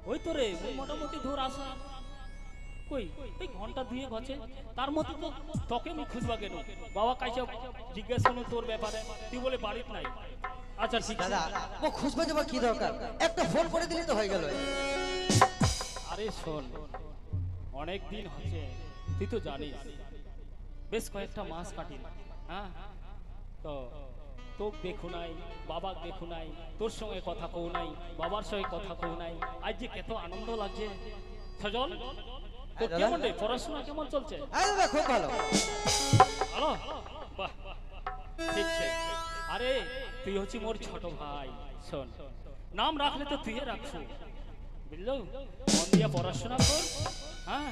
ওই তো রে মুই মোটামুটি ধর আসা কই এই ঘন্টা দুয়ে গছে, তার মধ্যে তো তোকে আমি খুঁজবা কেন। বাবা কাইছে জিজ্ঞেস করলো তোর ব্যাপারে, তুই বলে বাড়িতে নাই। আচ্ছা ঠিক দাদা ও খুঁজবে যাবার কি দরকার, একটা ফোন করে দিলে তো হয়ে গেল। আরে শোন, অনেক দিন হচ্ছে তুই তো জানিস, বেশ কয়েকটা মাস কাটিল। হ্যাঁ তো তোক দেখো নাই, বাবা দেখো নাই, তোর সঙ্গে কথা কও নাই, বাবার সঙ্গে কথা কও নাই। আজ যে কত আনন্দ লাগছে। সজল তোর দাদা। কেমন রে, পড়াশোনা কেমন চলছে? আরে দাদা খুব ভালো। ভালো, বাহ ঠিক আছে। আরে তুই হচ্ছি মোর ছোট ভাই, শোন নাম রাখলে তো তুই রাখছো, বুঝলো? মন দিয়ে পড়াশোনা কর। হ্যাঁ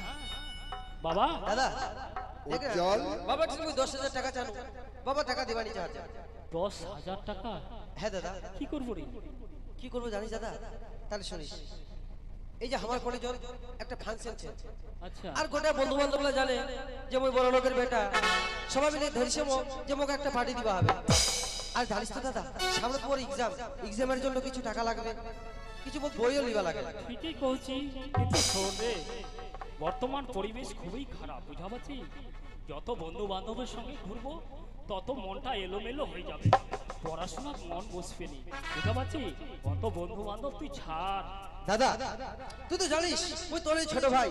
বাবা দাদা উজ্জ্বল বাবা তুমি 10,000 টাকা চান, বাবা টাকা দিবানি চাচ্ছে। 10,000 টাকা হ্যাঁ দাদা। কি করবো রে? কি করবো জানিস দাদা? তাহলে শুনিস, এই যে আমার কলেজের একটা ফাংশন ছে, আচ্ছা আর গোটা বন্ধু বান্ধবরা জানে যে মই বড় লোকের বেটা, সবাই মিলে ধরিছে যে মোকে একটা পার্টি দিবা হবে। আর জানিস তো দাদা সামনে তোমার এক্সামের জন্য কিছু টাকা লাগবে, কিছু বইও লিবা লাগে। ঠিকই কইছি, কিন্তু শোন রে, বর্তমান পরিবেশ খুবই খারাপ, বুঝা পাচ্ছি। যত বন্ধু বান্ধবের সঙ্গে ঘুরবো তত মনটা এলোমেলো হয়ে যাবে, পড়াশোনা মন বসবে নি, বুঝা পাচ্ছি। কত বন্ধু বান্ধব তুই ছাড়। দাদা তুই তো জানিস ওই তোর এই ছোট ভাই,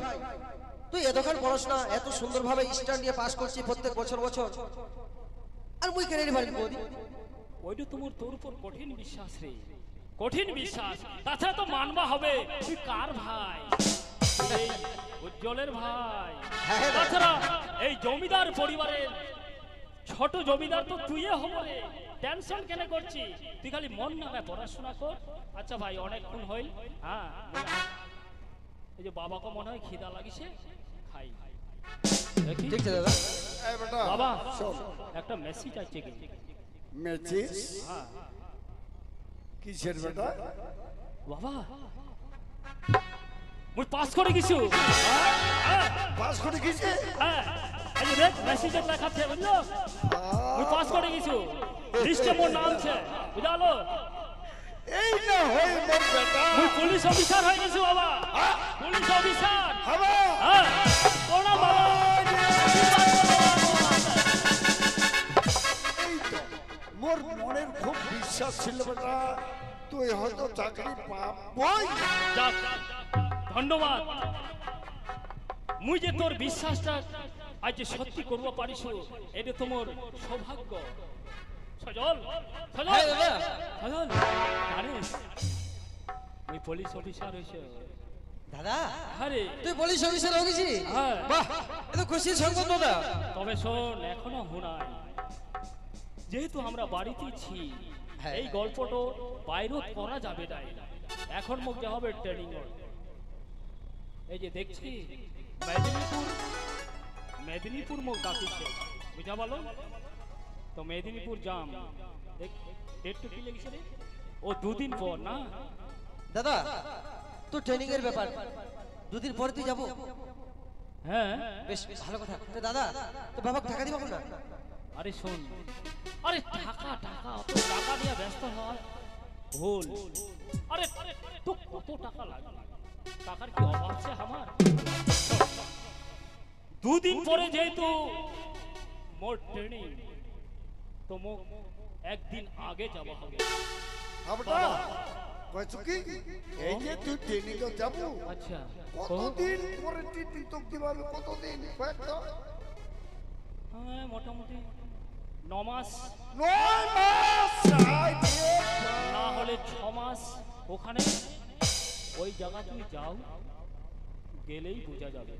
তুই এতক্ষণ পড়াশোনা এত সুন্দরভাবে স্টার নিয়ে পাস করছি প্রত্যেক বছর, আর মুই কেন পারি বলি? ওইটা তোমার তোর উপর কঠিন বিশ্বাস রে, কঠিন বিশ্বাস। তাছাড়া তো মানবা হবে তুই কার ভাই, এই উজ্জ্বলের ভাই। হ্যাঁ, হ্যাঁ। তাছাড়া এই জমিদার পরিবারের ছোট জমিদার তো তুই হবো রে, টেনশন কেন করছি? তুই খালি মন না পড়াশোনা কর। আচ্ছা ভাই অনেকক্ষণ হইল, হ্যাঁ এই যে বাবাকে মনে হয় খিদা লাগিছে, খাই দেখি। ঠিক আছে দাদা। এই বেটা বাবা শোন, একটা মেসেজ আছে কি? মেচিস হ্যাঁ কিসের বেটা? বাবা মুই পাস করে গেছি। পাস করে গেছে? হ্যাঁ এই যে দেখ মেসেজে লেখা আছে, বুঝলো? মুই পাস করে গেছি, লিস্টে মোর নাম আছে, বুঝালো? এই না হই মোর বেটা। মুই পুলিশ অফিসার হয়ে গেছি বাবা, পুলিশ অফিসার। হবে হ্যাঁ প্রণাম বাবা। এই তো মোর মনের খুব বিশ্বাস ছিল বেটা তুই হয়তো চাকরি পাবই। যাক ধন্যবাদ। মুই যে তোর বিশ্বাসটা আজ যে সত্যি করবো পারিস, এটা তোমার সৌভাগ্য। সজল সজল হ্যাঁ দাদা। সজল জানিস মুই পুলিশ অফিসার হয়েছে, দাদা আরে তুই পুলিশ অফিসার হয়ে গেছিস? হ্যাঁ। বাহ, এ তো খুশির সংবাদ দাদা। তবে শোন, এখনো হুনাই, যেহেতু আমরা বাড়িতে ছি, হ্যাঁ। এই গল্পটা বাইরে করা যাবে না। এখন মুখে হবে ট্রেনিং। এই যে দেখছি মেদিনীপুর মুখ ডাকিছে, বুঝা বলো তো? মেদিনীপুর জাম ডেট টু কি লেগেছে রে? ও 2 দিন পর না? দাদা তো ট্রেনিং এর ব্যাপার, 2 দিন পরে তুই যাবো? হ্যাঁ। বেশ ভালো কথা। তো দাদা তো বাবাকে টাকা দিবা না? আরে শোন, আরে টাকা টাকা অত টাকা নিয়ে ব্যস্ত হয় ভুল। আরে তো কত টাকা লাগবে? টাকার কি অভাব আছে আমার? 2 দিন পরে যেহেতু মোর ট্রেনিং, তো মোক 1 দিন আগে যাওয়া হবে। আবটা কইছো কি এই যে তুই ট্রেনিং এ যাব আচ্ছা, কতদিন পরে ট্রেনিং তো দিবাবে? কতদিন? কয়েকটা হ্যাঁ, মোটামুটি 9 মাস, 9 মাস আই দিয়ে না হলে 6 মাস। ওখানে ওই জায়গা তুমি যাও, গেলেই বোঝা যাবে।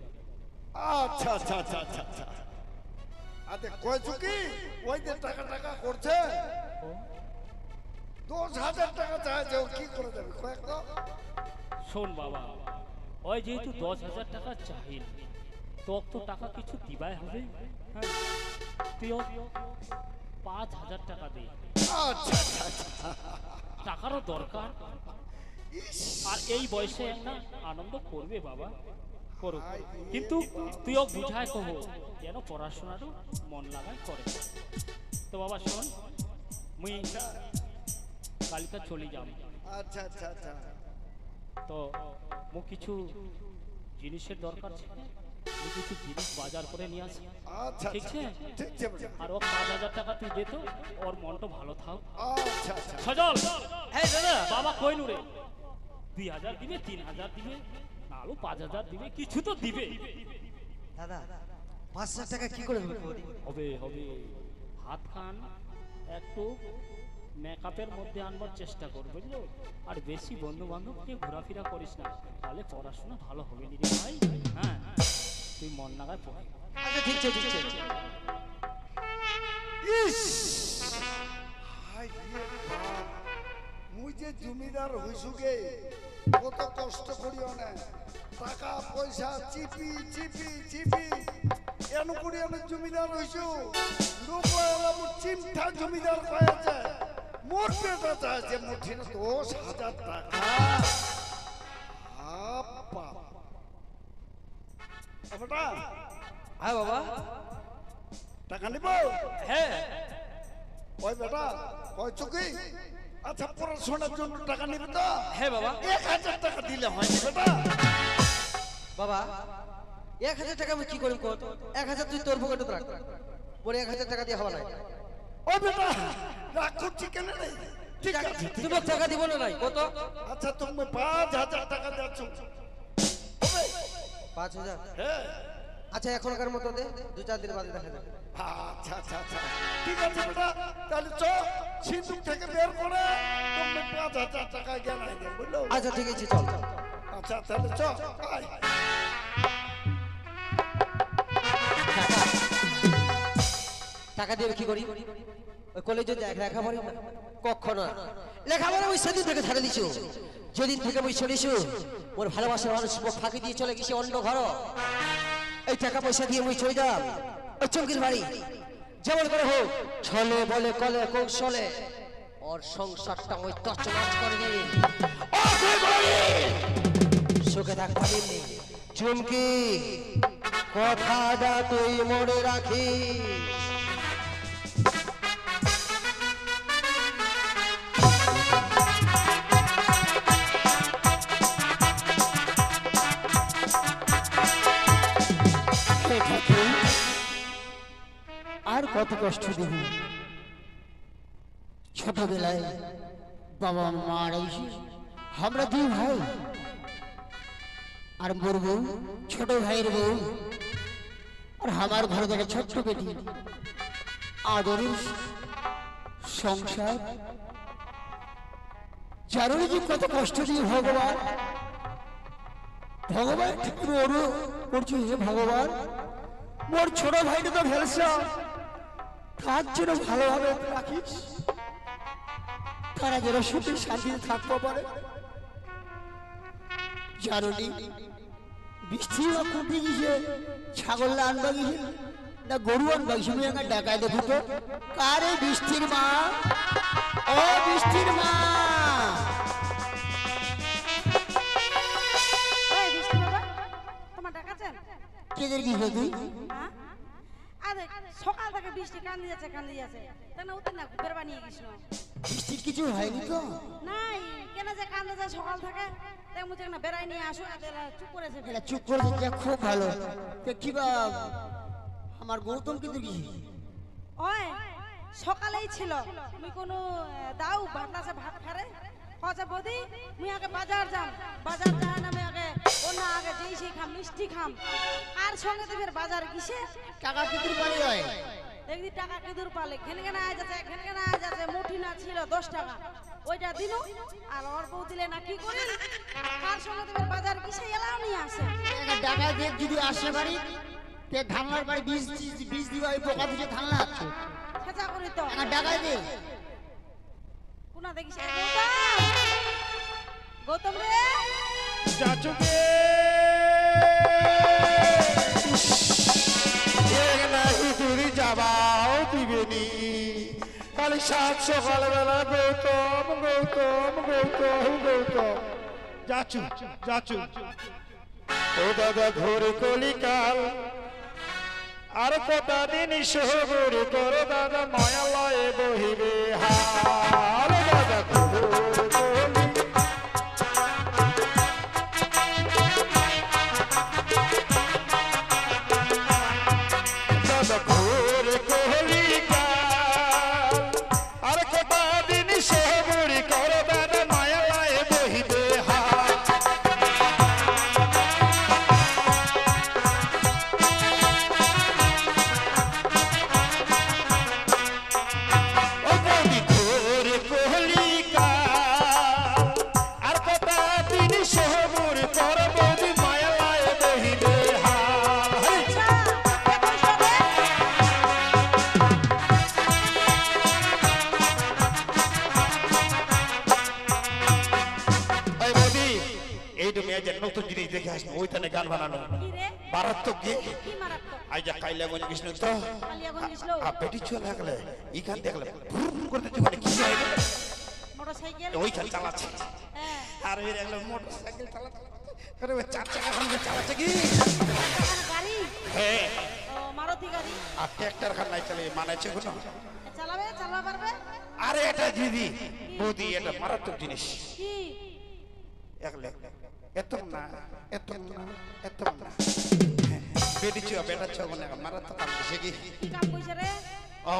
আচ্ছা আচ্ছা আচ্ছা আচ্ছা আচ্ছা আরে কইছো কি ওই যে টাকা টাকা করছে 10,000 টাকা চাইছে, ও কি করে দেবে? কয়েকটা শোন বাবা, ওই যেহেতু 10,000 টাকা চাহিল, তোর তো টাকা কিছু দিবাই হবে। হ্যাঁ, তুইও 5,000 টাকা দে। আচ্ছা আচ্ছা আচ্ছা টাকারও দরকার, আর এই বয়সে একটা আনন্দ করবে বাবা, করুক। কিন্তু তুইও বুঝায় কহ যেন পড়াশোনারও মন লাগায় করে। তো বাবা শোন, মুই কালকা চলে যাব। আচ্ছা আচ্ছা আচ্ছা তো মু কিছু জিনিসের দরকার ছিল, মু কিছু জিনিস বাজার করে নিয়ে আসি। আচ্ছা ঠিক আছে? ঠিক আছে বেটা। আর ও 5,000 টাকা তুই দে তো, ওর মনটা ভালো থাক। আচ্ছা আচ্ছা সজল, হ্যাঁ দাদা। বাবা কই নুরে 2,000 দিবে, 3,000 দিবে, না আরো 5,000 দিবে, কিছু তো দিবে। দাদা 5,000 টাকা কি করে হবে? হবে হবে, হাত খান একটু মেকআপের মধ্যে আনবার চেষ্টা কর, বুঝলো? আর বেশি বন্ধু বান্ধবকে ঘোরাফেরা করিস না, তাহলে পড়াশোনা ভালো হবে নি রে ভাই। হ্যাঁ, তুই মন লাগায় পড়। আচ্ছা ঠিক আছে ঠিক আছে। ইস হাই রে বাপ, মুই যে জমিদার হইছু গে, কত কষ্ট করিও না, টাকা পয়সা চিপি চিপি চিপি এনু করি আমি জমিদার হইছু। লোক এলা মোর চিমঠা জমিদার কয়েছে, মোর পেটা চাইছে মুঠি 10,000 টাকা। আপা বেটা হ্যাঁ বাবা। টাকা নিব? হ্যাঁ ওই বেটা কইছো কি? আচ্ছা পড়াশোনার জন্য টাকা নিবে তো? হ্যাঁ বাবা। 1,000 টাকা দিলে হয় না বেটা? বাবা 1,000 টাকা আমি কি করি কত? 1,000 তুই তোর পকেটে রাখ, পরে 1,000 টাকা দিয়ে হওয়া নাই। ও বেটা রাখো চিকেন নেই, ঠিক আছে ঠিক তুমি আছে। টাকা দিব না নাই কত? আচ্ছা তুমি 5,000 টাকা দিচ্ছ হবে? 5,000? হ্যাঁ আচ্ছা এখনকার মতো দে, 2-4 দিন বাদে দেখা যাবে। আচ্ছা আচ্ছা আচ্ছা ঠিক আছে বেটা, তাহলে চ সিন্ধুক থেকে বের করে তুমি 5,000 টাকা গেলাই দে, বুঝলো? আচ্ছা ঠিক আছে চল। আচ্ছা তাহলে চ আয়। টাকা দিয়ে কি করি? ওই কলেজে লেখাপড়া না? কখনো না। লেখাপড়া ওই সেদিন থেকে ছাড়ে দিছো, যেদিন থেকে আমি শুনেছো ওর ভালোবাসার মানুষ ফাঁকি দিয়ে চলে গেছে অন্য ঘর। এই টাকা পয়সা দিয়ে আমি চলে যাম ওই চৌকির বাড়ি, যেমন করে হোক ছলে বলে কলে কৌশলে ওর সংসারটা ওই তছনছ করে দিই। সুখে থাক পারিনি চুমকি, কথাটা তুই মনে রাখিস। আর কত কষ্ট দেব? ছোটবেলায় বাবা মারা গেছে, আমরা 2 ভাই, আর মোর বউ ছোট ভাইয়ের বউ, আর আমার ঘরে দেখে ছোট্ট বেটি, আদরের সংসার। জানো যে কত কষ্ট দিয়ে ভগবান ভগবান ঠিক ওরও করছি, হে ভগবান মোর ছোট ভাইটা তো ভেলসা, তার জন্য ভালোভাবে রাখিস, তারা যেন সুখে শান্তিতে থাকতে পারে। জানি বৃষ্টি কুটি গেছে, ছাগল আনবা গেছে না গরু আনবা গেছে, আমি একটা ডাকায় দেখো তো কার এই বৃষ্টির মা, ও বৃষ্টির মা। ওই বৃষ্টি বাবা, তোমার ডাকাছেন? কেদের কি তুই? হ্যাঁ? আরে সকাল থেকে বৃষ্টি কান্দি যাচ্ছে তাই না, উঠে না ঘুরে বানিয়ে গেছিল। বৃষ্টির কিছু হয়নি তো? নাই, কেন যে কান্দে যায় সকাল থেকে, তাই মুঝে না বেড়াই নিয়ে আসো, চুপ করেছে। এটা চুপ করে যা, খুব ভালো। কি বা আমার গৌতম কিন্তু কি ওই সকালেই ছিল, তুমি কোনো দাও ভাত আছে, ভাত খারে হচ্ছে বৌদি, মুই আগে বাজার যাম, বাজার যাই না, আমি আগে ও না আগে যেই সেই খাম, মিষ্টি খাম। আর সঙ্গে তো ফের বাজার কিসে টাকা কিন্তু পানি হয়, দেখবি টাকা কি দূর পালে, ঘেনে ঘেনে আয় যাচ্ছে, মুঠি না ছিল 10 টাকা, ওইটা দিল। আর ওর বউ দিলে না কি করি, কার সঙ্গে তো বাজার কিসে এলাও নিয়ে আসে। টাকা দিয়ে যদি আসে বাড়ি তে ধানলার বাড়ি বীজ দিবা, ওই পোকা দিছে ধানলা আছে, খেচা করি তো টাকা দে। কোনা দেখিস গৌতম রে, চাচুকে দূরে যাবাও দিবেনি, খালি সাত সকালবেলা গৌতম গৌতম গৌতম গৌতম। যাচু যাচু ও দাদা ঘোরে কলিকাল, আর কটা দিন সবুর করো দাদা, মায়া লয়ে বহিবে হাল। দাদা ঘোরে নতুন জিনিস দেখে আসবো, ওইখানে গান বানানো মারাত্মক গিয়ে আইজা কাইলাগঞ্জ কৃষ্ণ তো পেটি চুয়া লাগলে এইখান দেখলে করতে জীবনে কি হয় ওইখান চালাচ্ছে, আর ওই দেখলে মোটরসাইকেল চালাচ্ছে, আরে ওই 4 চাকা চালাচ্ছে কি গাড়ি, হ্যাঁ মারুতি গাড়ি, আর ট্রাক্টর খান নাই চালে মানাচ্ছে কোনো চালাবা পারবে। আরে এটা দিদি বৌদি, এটা মারাত্মক জিনিস কি একলে এত না এত না এত না বেটি চুয়া বেটা চুয়া মনে মারাত্মক কাম দিছে কি কাম কইছে রে?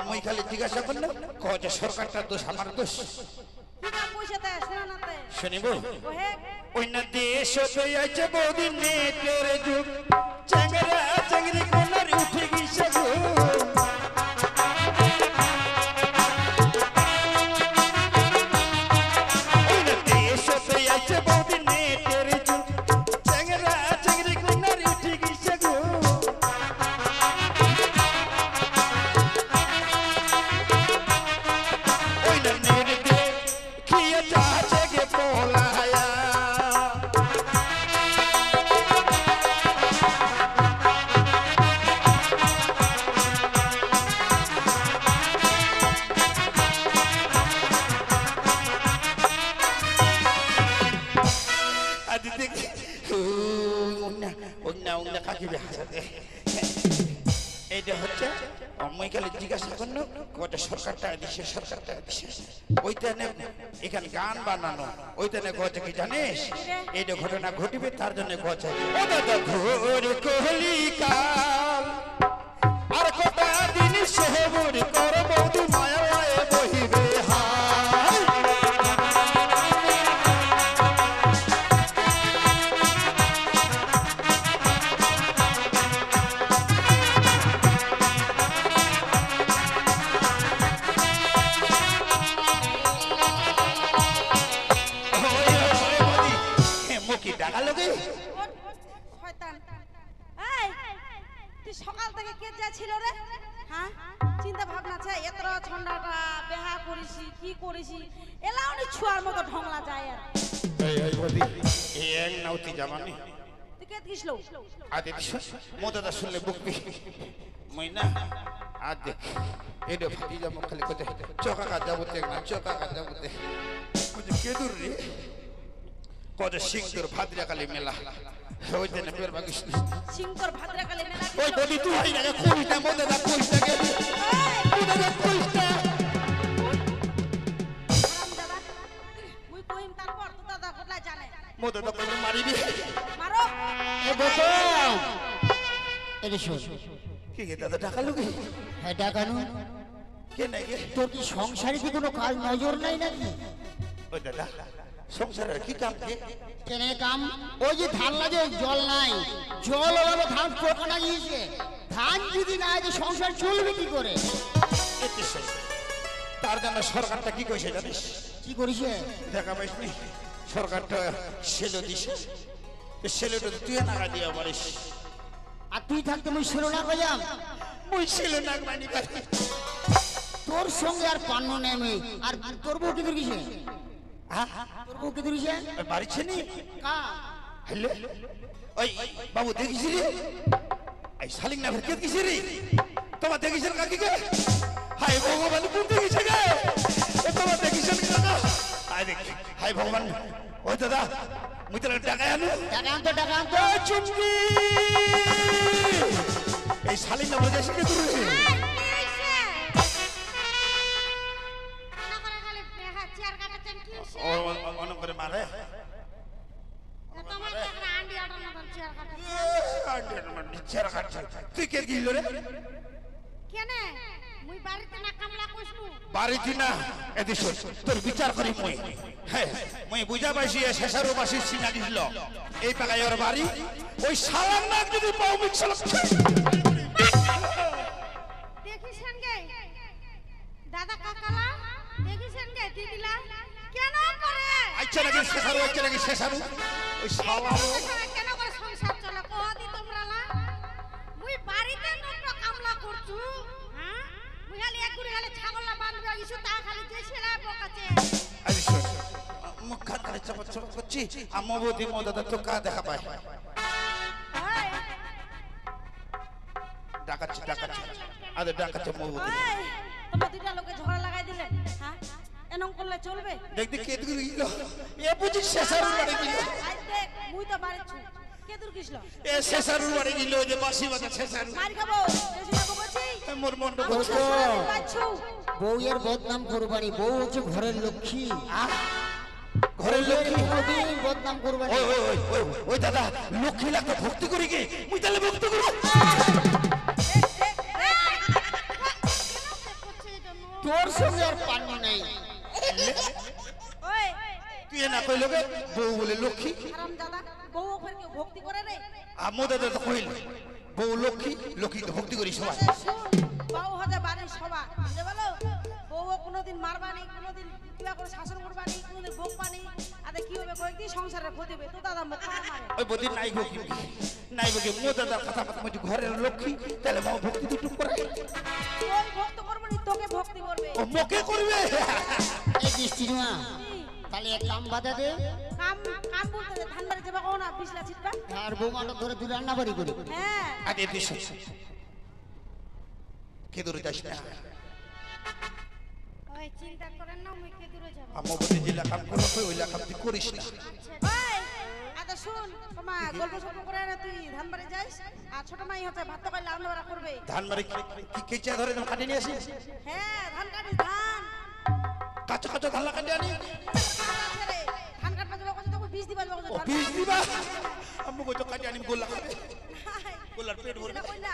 মই খালি জিজ্ঞাসা করলাম কয় যে সরকারটার দোষ আমার দোষ, কি কাম কইছে তে শোনা না তে শুনিব। ওহে অন্য দেশ হতে আছে বৌদি নেটের যুগ, চ্যাংরা চ্যাংরি কোনার উঠে গেছে গো, অন্য দেশ হতে আছে বৌদি নেটের যুগ, চ্যাংরা চ্যাংরি কোনার উঠে গেছে গো, অন্য নেট দেখিয়ে যাচ্ছে গে পোলায়া। এইটা হচ্ছে মই খালি জিজ্ঞাসা করলো কটা সরকারটা দিছে, সরকারটা দিছে ওইখানে এখানে গান বানানো, ওইখানে গছে কি জানিস এইটা ঘটনা ঘটিবে তার জন্য গছে ও দাদা ঘোর কোহলি কাল, আর কটা দিন সবুর কর বৌদি মায়া লয়ে বহিবে হাল। থেকে কে যাচ্ছিল রে? হ্যাঁ চিন্তা ভাবনা আছে এত ঠান্ডাটা বেহা করিসি কি করিসি এলাউনি ছুয়ার মতো ঢংলা যায় আর এই বদি এই এক নাউতি জামানি তুই কে গিসলো আদে মোদাদা শুনলে বুকবি মই না আজ দেখ এডো ফাটি যাবো খালি কোতে চকা কা যাবো তে না চকা কা যাবো তে কোতে কেদুর রে কোতে সিংদুর ভাদ্রাকালী মেলা ওই দেনে বের বাগিস সিংকর ভাদ্রাকালী মেলা ওই বদি তুই হই না কইটা মোদাদা কইটা গে মোদাদা কইটা দাদা মুই কইম তারপর তো দাদা কোটলা জানে মোদাদা কইলে মারিবি মারো এ বোতম এরে শোন কি গে দাদা টাকা লুকি হ্যাঁ ডাকানো কে নাই গে তোর কি সংসারিতে কোনো কাজ নজর নাই নাকি? ওই দাদা সংসারের কি কাম কে কেনে কাম ওই যে ধান লাগে জল নাই জল হলে ধান পোকানা গিয়েছে ধান যদি না যে সংসার চলবে কি করে? তার জন্য সরকারটা কি কইছে জানিস কি করিছে? দেখা পাইস নি সরকারটা সেলো দিছে সেলোটা তুই টাকা দিয়া পারিস আর তুই থাকতে মুই ছিল না কইলাম মুই সেলো না মানি পারি তোর সঙ্গে আর পান্ন নেমে আর তোর বউ কি করিছে? তোর বউ কি করিছে? বাড়িছে নি কা হ্যালো ওই বাবু দেখিস রে এই শালিক না ফের কে দেখিস রে তোমার দেখিছেন কাকি কে হাই ভগবান কোন দেখিছে গে এ তোমার দেখিছেন কাকা হাই দেখ হাই ভগবান ওই দাদা মুই তোর টাকা আনো টাকা আনতো এই চুপকি এই শালিক না বলে শিখে তুই অনেক করে মারে তুই কে গিল রে বাড়িতে না এদি তোর বিচার করি মই হ্যাঁ মই বুঝা পাইছি শেষারু বাসি সিনা দিছিল এই পাকাই ওর বাড়ি ওই শালার নাক যদি পাও মিক্সল দেখিছেন গে দাদা কাকালা দেখিছেন গে দিদিলা কেন করে আচ্ছা নাকি শেষারু আচ্ছা নাকি শেষারু ওই শালারু কেন করে সংসার চলে কোদি তোমরা না মুই বাড়িতে নষ্ট কামলা করছু হ্যাঁ মুই খালি এক গুড়ি খালি ছাগললা বাঁধবে কিছু তা খালি দেশেরা বকাছে আচ্ছা মুখ খাত করে চপচ চপচ করছি আম্মু বৌদি মো দাদা তো কা দেখা পায় ওই ডাকাচ্ছি আরে ডাকাচ্ছে মো বৌদি ওই তোমরা দুইটা লোকে ঝগড়া লাগাই দিলে হ্যাঁ এনং করলে চলবে দেখ দেখ কে দিকে গিল এ বুঝি শেষারু বাড়ি গিল আই দেখ মুই তো বাড়ি ছু কে দূর গিসলো এ শেষারু বাড়ি গিল যে বাসি বাজা শেষারু মারি খাবো বেশি না বলছি মোর মন্ড বাচ্চু বউয়ের বদনাম করবানি বউ হচ্ছে ঘরের লক্ষ্মী ঘরের লক্ষ্মী কোনদিন বদনাম করবানি ওই ওই ওই ওই ওই দাদা লক্ষ্মী লাগতে ভক্তি করি কে মুই তাহলে ভক্তি করব তোর সঙ্গে আর পান্ন নেই ওই তুই না কইলো গে বউ বলে লক্ষ্মী হারাম দাদা বউ ওখানে কেউ ভক্তি করে রে আম্মু দাদা তো কইল বউ লক্ষ্মী লক্ষ্মী তো ভক্তি করি সবাই বউ হতে বাড়ির সবা বুঝতে পারলো বউ কোনোদিন মারবানি কোনোদিন কিবা করে শাসন করবানি কোনোদিন ভোগ পানি আরে কি হবে কয়েকদিন সংসারের ক্ষতি হবে তো দাদা মুখ মারে ওই বদি নাই গো কি নাই গো মো দাদা কথা কথা মুই ঘরের লক্ষ্মী তাহলে মো ভক্তি দুটো করে তুই ভক্ত করবি না তোকে ভক্তি করবে ও মোকে করবে এই দৃষ্টি না তাহলে এক কাম বাধা দে কাম কাম বলতে দে ধান বাড়ি যাবা কোন না বিছলা ছিটবা আর বৌমাটা ধরে তুই রান্না বাড়ি করি হ্যাঁ আগে দিস কে দূরে যাস না ওই চিন্তা করেন না মুই কে দূরে যাব আম্মু বদি জিলা কাম করো ওই লা কাম তুই করিস না ওই আদা শুন তোমা গল্প সল্প করে না তুই ধান বাড়ি যাইস আর ছোট মাই হচ্ছে ভাত কইলা আমরা করবে ধান মারি কি কেচা ধরে কাটি নিয়ে আসিস হ্যাঁ ধান কাটিস ধান কাঁচা কাঁচা ধান কাটি আনি ধান কাটবা যাবা কত তো বীজ দিবা যাবা ও বীজ দিবা আম্মু কই তো কাটি আনি গোল্লা খাবে গোল্লার পেট ভরবে কইলা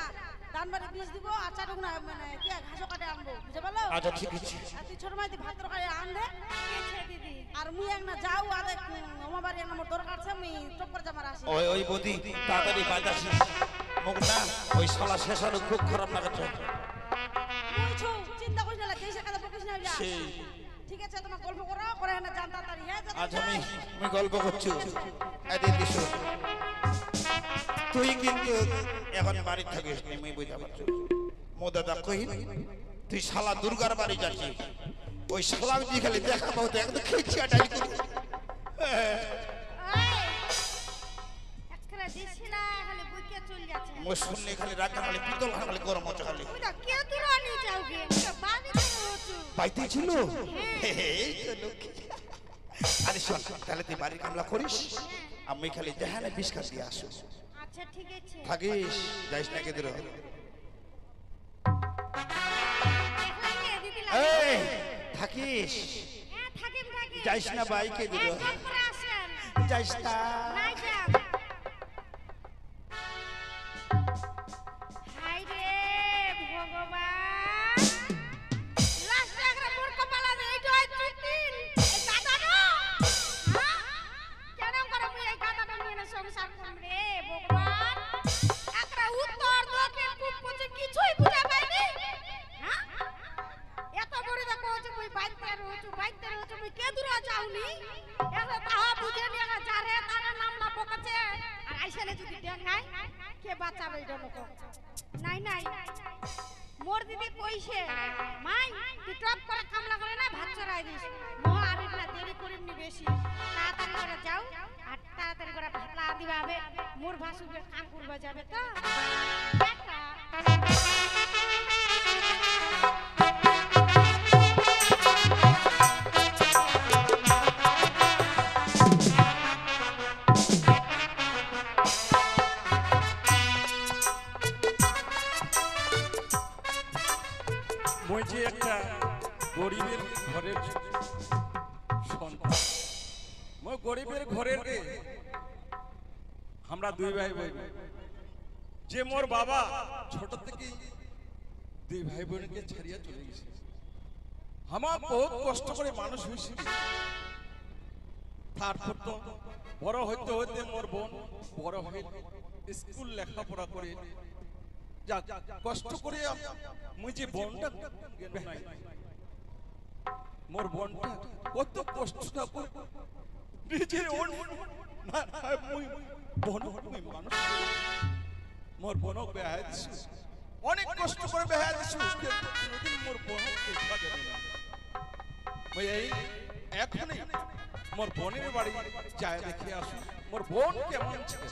ধান বাড়ি বীজ দিব আর চাটুক না মানে কি ঘাসও কাটে আনবো বুঝতে পারলো আচ্ছা ঠিক আছে আর তুই ছোট মাইতে ভাত তরকারি আন দে দিদি আর মুই এক না যাও আর আমার বাড়ি এক নম্বর দরকার আছে মুই টপর জামার আসি ওই ওই বদি তাড়াতাড়ি বাজাসিস মুখ না ওই শালা শেষারু খুব খারাপ লাগাচ্ছে মুই ছো চিন্তা করিস না দেশে কাদা বকিস না যা ঠিক আছে তোমার গল্প করো করে না জান তাড়াতাড়ি হ্যাঁ আজ আমি গল্প করছি এদিন দিছো তুই কিন্তু এখন বাড়ি থাকিস নি, মুই বুঝতে পারছি। মো দাদা কহিন তুই শালা দুর্গার বাড়ি যাচ্ছিস, ওই শালা যদি খালি দেখা পাও তো একদম খিচিয়া ডালি করি। একটা দিছিলা খালি বুকে চল যাচ্ছে। মো শুনলে খালি রাখা খালি পিতল খালি গরম হচ্ছে খালি। ওটা কে দূর আনি যাওগে? ওটা বাড়ি থেকে হচ্ছে। পাইতে ছিল এই তো লক্ষ্মী। আরে শোন তাহলে তুই বাড়ির কামলা করিস, আমি খালি জাহানে বিস্কাট দিয়ে আসো। আচ্ছা ঠিক আছে। থাকিস যাইস না কেদের। দেখলেন কে দিদি এই থাকিস, হ্যাঁ থাকেন থাকেন। যাইস না বাইকে দিল, একদম করে আসেন। যাইস না। নাই যাও। হাই রে ভগবান, লাস্ট একরা মোর কপালা নেই জয় চুতিন এই গাদানো। হ্যাঁ কেন করে মুই এই গাদানো নিয়ে না সংসার করব রে ভগবান? একরা উত্তর দক্ষিণ পূব পশ্চিম কিছুই বুঝা পাইনি। হ্যাঁ এত বড় দেখো যে মুই বাইতে রোজ মুই কে দূর যাওনি। এলা তাহা বুঝে নিয়া যারে তারে নাম না বকাছে আর আইসালে যদি দেখাই কে বাঁচাবে এটা লোক। নাই নাই মোর দিদি কইছে মাই তুই টপ করে কামলা করে না ভাত চড়াই দিস। মো আর না দেরি করিম নি বেশি, তাড়াতাড়ি করে যাও আর তাড়াতাড়ি করে ভাত লা দিবা হবে। মোর ভাসুকে কাম করবা যাবে তো টাটা। মই যে একটা গরিবের ঘরের সন্তান, মই গরিবের ঘরের রে। আমরা দুই ভাই বোন, যে মোর বাবা ছোট থেকে দুই ভাই বোনকে ছাড়িয়া চলে গেছে। আমার বহুত কষ্ট করে মানুষ হয়েছিল। তারপর তো বড় হইতে হইতে মোর বোন বড় হয়ে স্কুল লেখাপড়া করে যাক কষ্ট করে মুই যে বোনটা বেহাই, মোর বোনটা কত কষ্টটা করে নিজের না মুই বোন মুই মানুষ মোর বোনক বেহাই দিছি, অনেক কষ্ট করে বেহাই দিছি। কোনদিন মোর বোন দেখা গেল না। মুই এই এখনই মোর বোনের বাড়ি যায় দেখে আসি মোর বোন কেমন ছিল।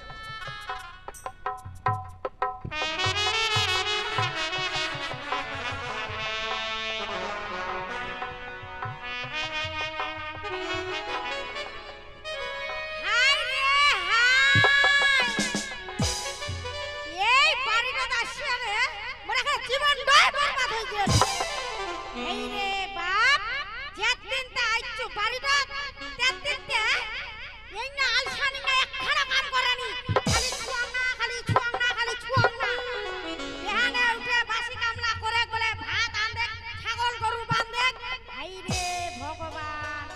হাই রে হাই, এই বাড়িটা আসছে রে মোর এখন জীবনটাই বরবাদ হয়ে গেল। এই রে বাপ, যেদিন তে আইছো বাড়িটা তেদিন তে এই না আলসানি না একখানা কাম করেনি, খালি ছুয়াং না খালি ছুয়াং না খালি ছুয়াং না। বিহানে উঠে বাসি কামলা করে বলে ভাত আনবে, ছাগল গরু বাঁধে। হাই রে ভগবান,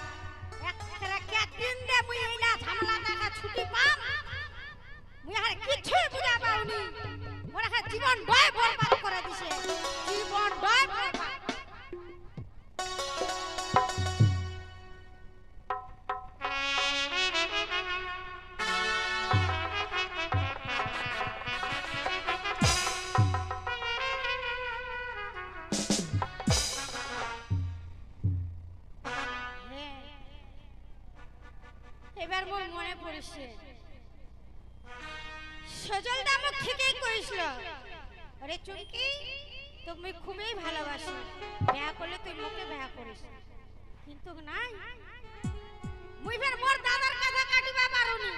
একখানা কেদিন দে মুই এইলা ঝামেলা দেখা ছুটি পাম। মুই আর কিছুই বুঝা পাওনি, মোর এখন জীবন ডয় বরবাদ করে দিছে, জীবন ডয় বরবাদ। এবার মোর মনে পড়ছে সজল দাম ঠিকই কইছিল, আরে চুমকি তুমি খুবই ভালোবাসি, বিয়া করলে তুই মোকে বিয়া করিস। কিন্তু নাই মুই ফের মোর দাদার কথা কাটিবা পারুনি।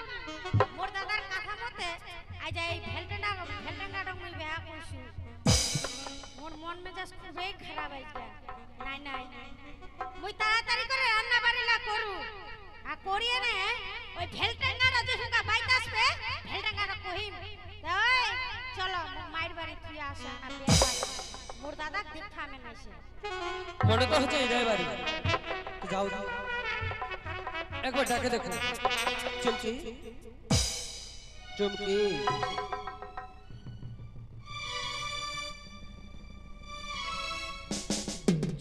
মোর দাদার কথা মতে আজ এই ভেলটেন্ডা মুই বিয়া করছি। মোর মন মেজাজ খুবই খারাপ হইছে। নাই নাই মুই তাড়াতাড়ি করে রান্না বাড়িলা করু আর করিয়ে নে ওই ভেলটেঙ্গারা যে সুকা বাইত আসবে ভেলটেঙ্গারা কহিম ওই চলো মায়ের বাড়ি তুই আসা না বিয়ে বাড়ি মোর দাদা দেখা মে নাইছে। মনে তো হচ্ছে এটাই বাড়ি। যাও যাও একবার ডাকে দেখো। চুমকি চুমকি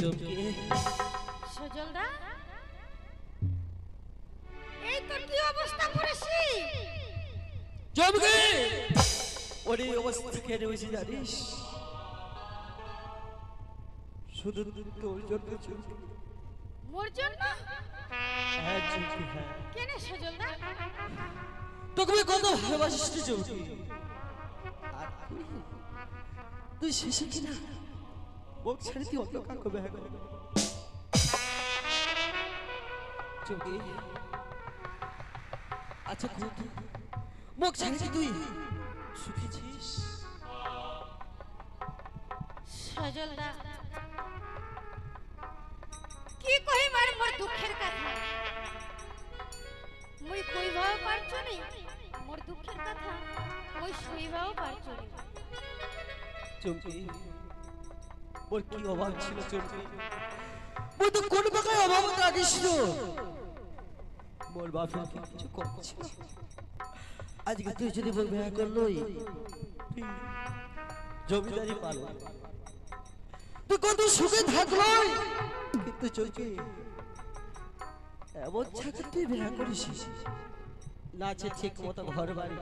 চুমকি সজলদা, এই তোর কি অবস্থা করেছি? চুমকি ওরে অবস্থা কেন হয়েছে জানিস? শুধু তোর জন্য চুমকি। মোর জন্য? হ্যাঁ চুমকি, হ্যাঁ। কেন সজলদা? তোকে আমি কত ভালোবাসিস রে চুমকি। আর তুই শেষে কিনা মুখ ছেড়ে তুই অন্য কাউকে বিয়ে করবি চুমকি। আচ্ছা তুই মুখ ছেড়ে তুই সুখী ছিস? সজলদা কি কই মার মোর দুঃখের কথা মুই কইবাও পারছো নি, মোর দুঃখের কথা মুই শুইবাও পারছো নি। চুমকি ওর কি অভাব ছিল চুমকি? ওই তো কোন বাকায় অভাব রাখিস তো। মোর বাপের কি কিছু কম ছিল? আজকে তুই যদি মোর বিয়ে করলই জমিদারি পালো, তুই কত সুখে থাকলই। কিন্তু চুমকি এমন ছাকে তুই বিয়ে করিস না, আছে ঠিক মতো ঘর বাড়ি,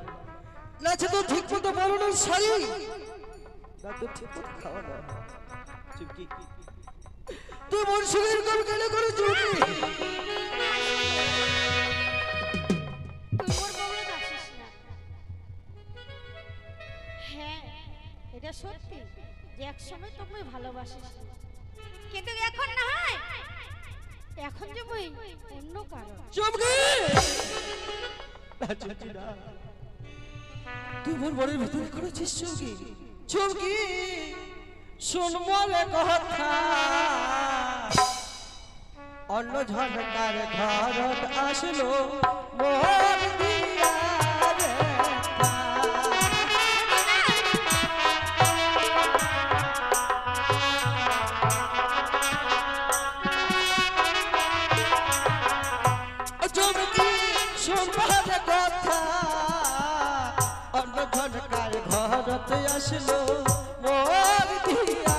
না আছে তো ঠিক মতো পরনের শাড়ি, না তো ঠিক মতো খাওয়া দাওয়া। চুমকি তুই মোর সুখের কল কেন করে চুমকি? তুই মোর বউলে দাসিস না। হ্যাঁ এটা সত্যি যে এক সময় তো মুই ভালোবাসিস, কিন্তু এখন না হয় এখন যে মুই অন্য কারণ। চুমকি না চুমকি না, তুই মোর মনের ভিতরে করেছিস চুমকি। চুমকি শোন মোরে কথা, অন্য ঝড়কার ঘরত আসলো মোর দিয়া রে চুমকি শোন মোরে কথা, অন্য ঝড়কার ঘরত আসলো মোর দিয়া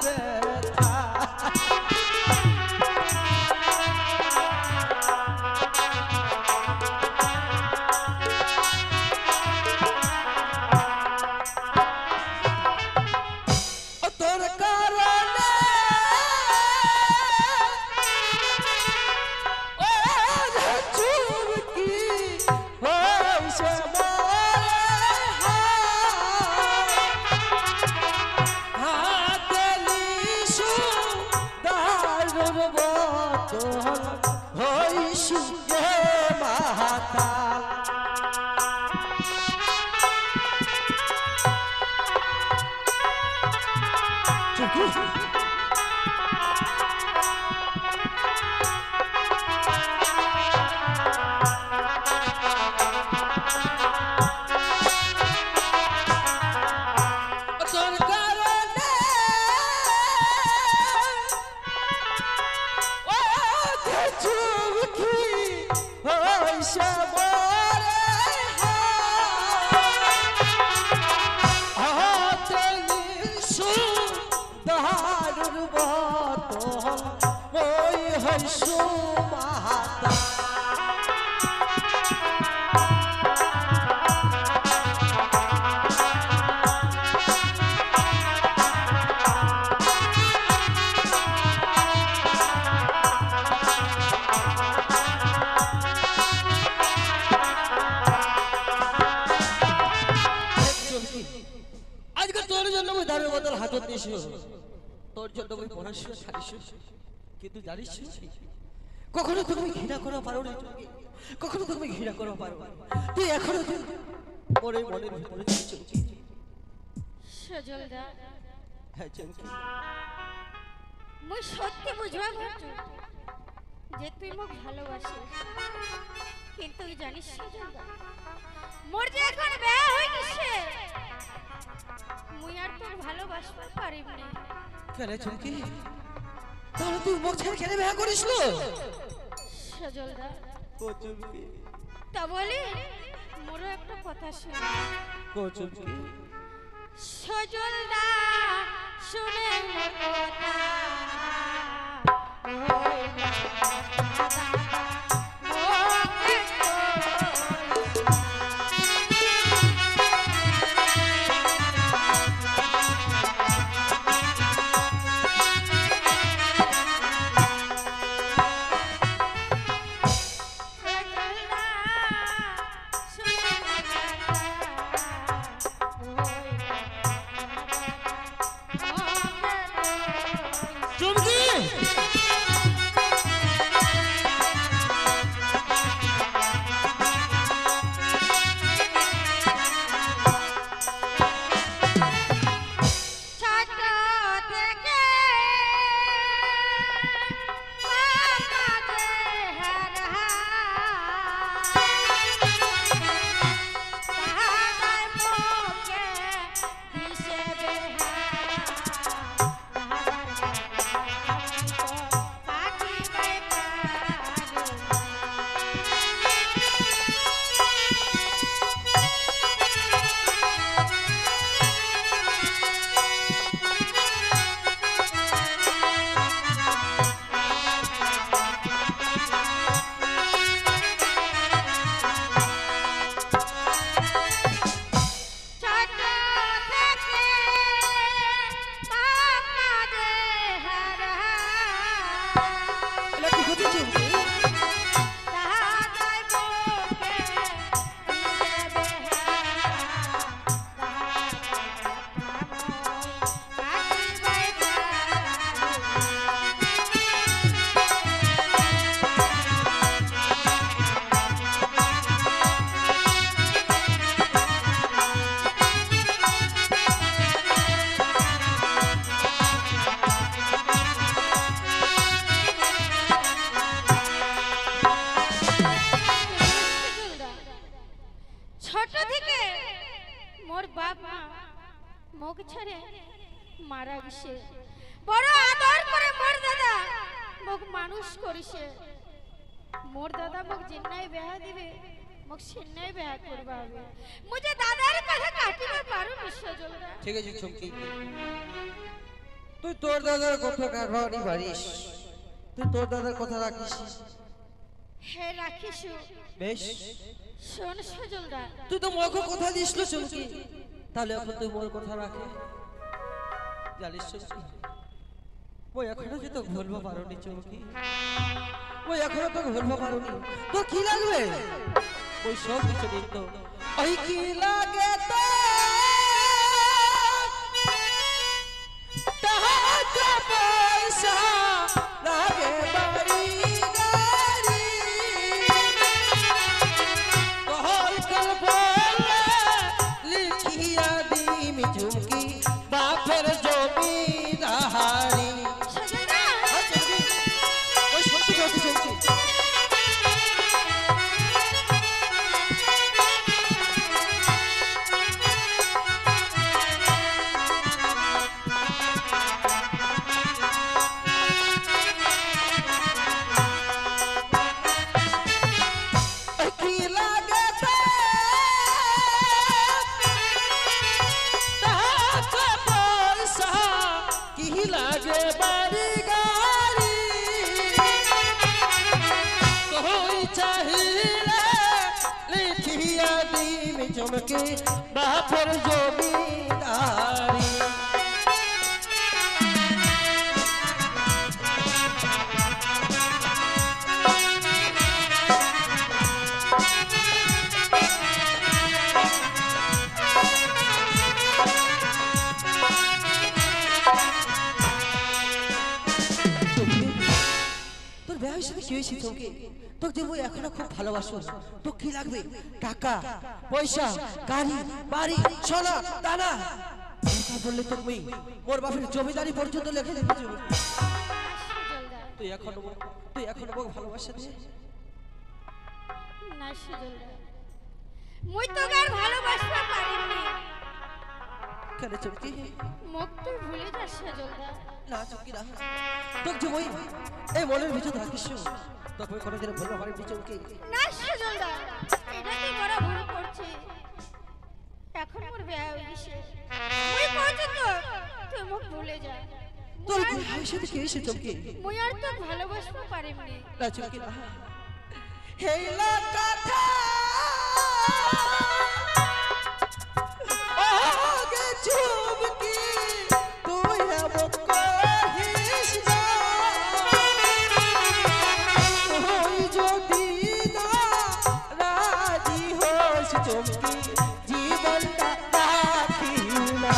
ব্যথা। তোর কারণে ও চুমকি হইছে হইসু গে মাতাল। চুমকি তোর কারণে ও চুমকি হইছে মোরে হাতে নিশু দারুর বতল ওই হইসু মাতা। আজকে তোর জন্য আমি দারুর বদল হাতত নিয়েছি, তোর জন্য আমি পড়াশোনা ছাড়িস, কিন্তু জানিস কখনো তুমি ঘৃণা করা পারো না চুমকি, কখনো তুমি ঘৃণা করা পারো না। তুই এখনো তুই মনে মনের ভিতরে চুমকি। সজলদা হ্যাঁ চুমকি মুই সত্যি বুঝবা পারছো যে তুই মোক ভালোবাসিস, কিন্তু তুই জানিস সজলদা মোর যে এখন বিয়ে হই গেছে মুই আর তোর ভালোবাসতে পারিব না। কেন চুমকি? তাহলে তুই মুখ ছেড়ে কেন বিয়ে করিস না? সজলদা ও চুমকি তা বলি মোরও একটা কথা শুন। ও চুমকি সজলদা শুনে মোর কথা ওই বাপ মা মুখ ছেড়ে মারা গেছে, বড় আদর করে মোর দাদা মুখ মানুষ করিছে। মোর দাদা মুখ জিন্নাই বেহা দিবে, মুখ সিন্নাই বেহা করবা হবে। মুঝে দাদার কথা কাটিবে পারো সজলদা। ঠিক আছে চুমকি, তুই তোর দাদার কথা কাটবানি পারিস, তুই তোর দাদার কথা রাখিস। হে রাখিসু। বেশ, শোন সজলদা, তুই তো মোকে কথা দিসলো চুমকি, তাহলে এখন তুই মোর কথা রাখে। জানিস চুমকি, ওই এখনো যে তো ভুলবো পারোনি চুমকি, ওই এখনো তো ভুলবো পারোনি। তো কি লাগবে ওই সব কিছু দিন, তো ওই কি লাগে তো টাকা পয়সা লাগে বাড়ি গাড়ি, কল কল বলে লিখিয়া দিমি চুমকি বাপের জমিদারি। সজলদা ওই সত্যি বলছি চুমকি, কি লাগে টাকা পয়সা, কি লাগে বাড়ি গাড়ি, কই চাহিলে লিখিয়া দিবি চমকে বাপের জমিদারি। তোর বিয়ে হয়েছে কি হয়েছে চমকে? তোকে দেবো এখনো খুব ভালোবাসো, তো কি লাগবে? টাকা পয়সা, গাড়ি বাড়ি, সোনা দানা, বললে তুমি মোর বাপের জমিদারি পর্যন্ত লিখে দিবি। সজলদা তুই এখনো মোক ভালোবাসা দিয়ে না সজলদা, মুই তো আর ভালোবাসতে পারিনি। কেন চমকি? মুখ তুই ভুলে যাস সজলদা। না চমকি না, তোকে যে ওই এই মনের ভিতর রাখিস, তোকে কোনোদিন ভুলবো পারিনি চমকি। না সজলদা, এটা তুই বড় ভুল করছিস। এখন মোর বিয়ে হয়ে গেছে, মুই পর্যন্ত তুই মুখ ভুলে যা। তোর বিয়ে সাথে কি হয়েছে চমকি? মুই আর তো ভালোবাসতে পারিনি। না চমকি না, হেলা কথা আগে চুমকি তুই আমাক কহিস না, তুই যদি না রাজি হোস চুমকি জীবনটা রাখি না।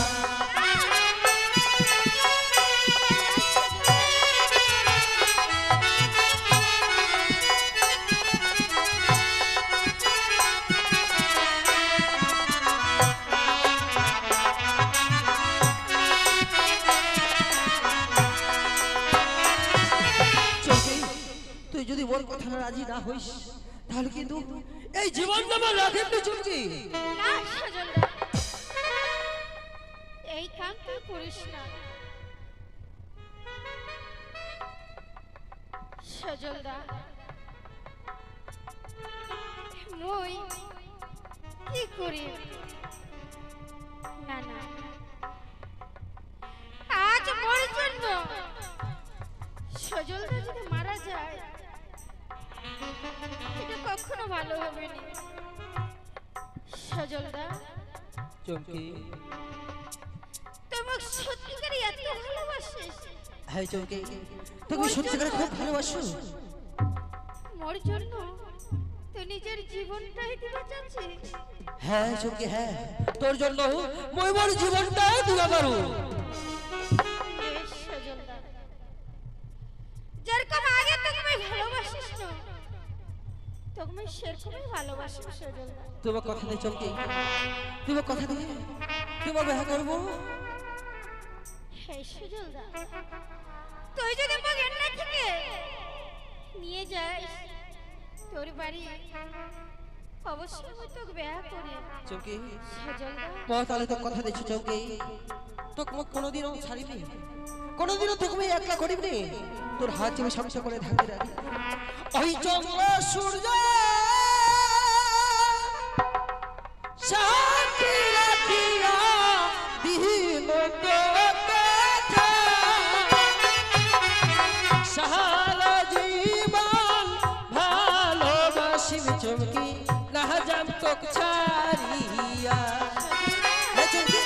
তুই যদি ওর কথা রাজি না হইস তাহলে কিন্তু এই জীবন আমার রাখেন না চুমকি। না সজলদা, এই কাম তুই করিস না সজলদা। মুই কি করি? না না, আজ মোর জন্য সজলদা যদি মারা যায়, এটা কখনো ভালো হবে না সজলদা। চুমকি তোমাকে সত্যিকারে এত ভালোবাসিস? হ্যাঁ চুমকি, তোকে সত্যিকারে খুব ভালোবাসো। মোর জন্য তুই নিজের জীবনটাই দিতে চাচ্ছিস? হ্যাঁ চুমকি হ্যাঁ, তোর জন্য মই মোর জীবনটাই দিতে পারো। বেশ সজলদা, যেরকম আগে তোকে আমি ভালোবাসিস না, তোকে আমি সেরকমই ভালোবাসি সজলদা। তোমার কথা নেই চুমকি, তোমার কথা দিয়ে তোমার বিয়ে করবো। হ্যাঁ সজলদা, তুই যদি আমাকে এন্না থেকে নিয়ে যাস তোর বাড়ি, অবশ্যই আমি তোকে বিয়া করি চৌকি সজলদা মা তাহলে তো কথা দিচ্ছি চৌকি তোকে মুখ কোনোদিনও ছাড়িনি কোনোদিনও তোকে আমি একলা করিবনি তোর হাত চেপে সামসা করে থাকতে রাখি ওই চন্দ্র সূর্য সাথী রাখিয়া দিন কথা সারা জীবন ভালোবাসিব চমকি না যাম তোক ছাড়িয়া চমকি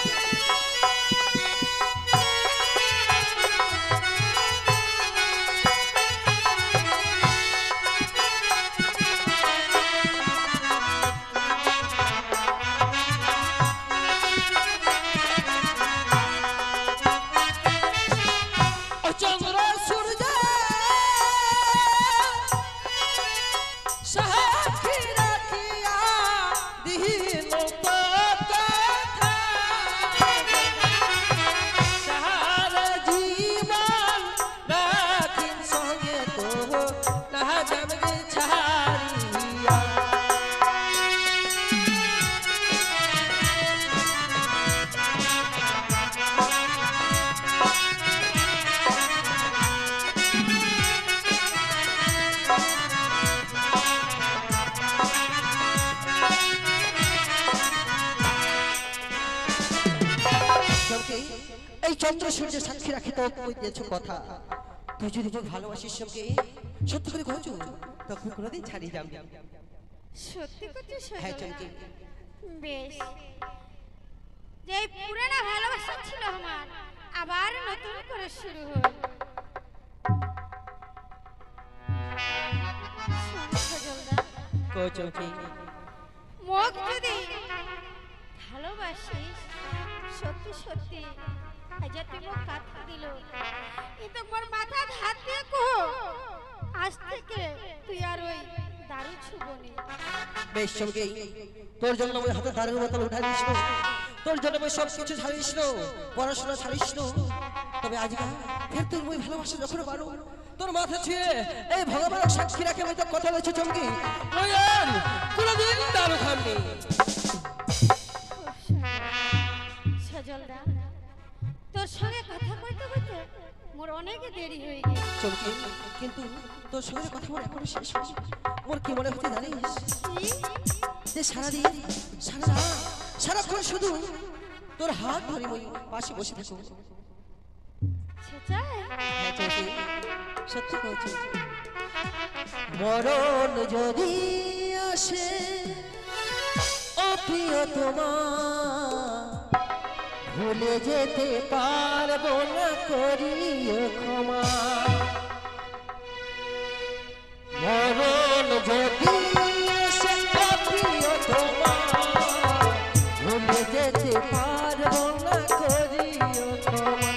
চন্দ্র সূর্য সাক্ষী রাখিয়া দিন কথা সারা জীবন রাখিন সঙ্গে তো না যাবে ছাড়িয়া এই চন্দ্র সূর্য সাক্ষী রাখি তো কই দিয়েছ কথা তুই যদি তোর ভালোবাসিস সবকে সত্যি করে কইছো তখন কোনোদিন ছাড়িয়ে যাবি সত্যি করছিস হ্যাঁ সজলদা চমকি বেশ যে এই পুরানো ভালোবাসা ছিল আমার আবার নতুন করে শুরু হল শোন সজলদা কই চমকি মুখ যদি ভালোবাসিস সত্যি সত্যি আজ তুই মুখ কথা দিল কিন্তু মোর মাথা হাত দিয়ে কো আজ থেকে তুই আর ওই দারু ছুবনি বেশ চমকি তোর জন্য আমি হাতে দাঁড়ের বোতল উঠাই দিস তোর জন্য আমি সব কিছু ছাড়িস পড়াশোনা ছাড়িস তবে আজকে ফের তোর ওই ভালোবাসা যখন পারো তোর মাথা ছুঁয়ে এই ভগবানের সাক্ষী রাখে আমি তো কথা বলছি চমকি ওই আর কোনোদিন দারু খাবনি সজলদা তোর সঙ্গে কথা কইতে কইতে মোর অনেক দেরি হয়ে গেছে চমকি কিন্তু তোর সঙ্গে কথা বলে এখনো শেষ হয়নি মোর কি মনে হচ্ছে জানিস যে সারাদিন সারা রাত সারাক্ষণ শুধু তোর হাত ধরে ওই পাশে বসে থাকো ছেচাই হ্যাঁ চমকি সত্যি বলছি মরণ যদি আসে ও প্রিয় তোমার ভুলে যেতে পারবো না করিও ক্ষমা মরণ যদি আসে ও প্রিয় তোমার ভুলে যেতে পারবো না করিও ক্ষমা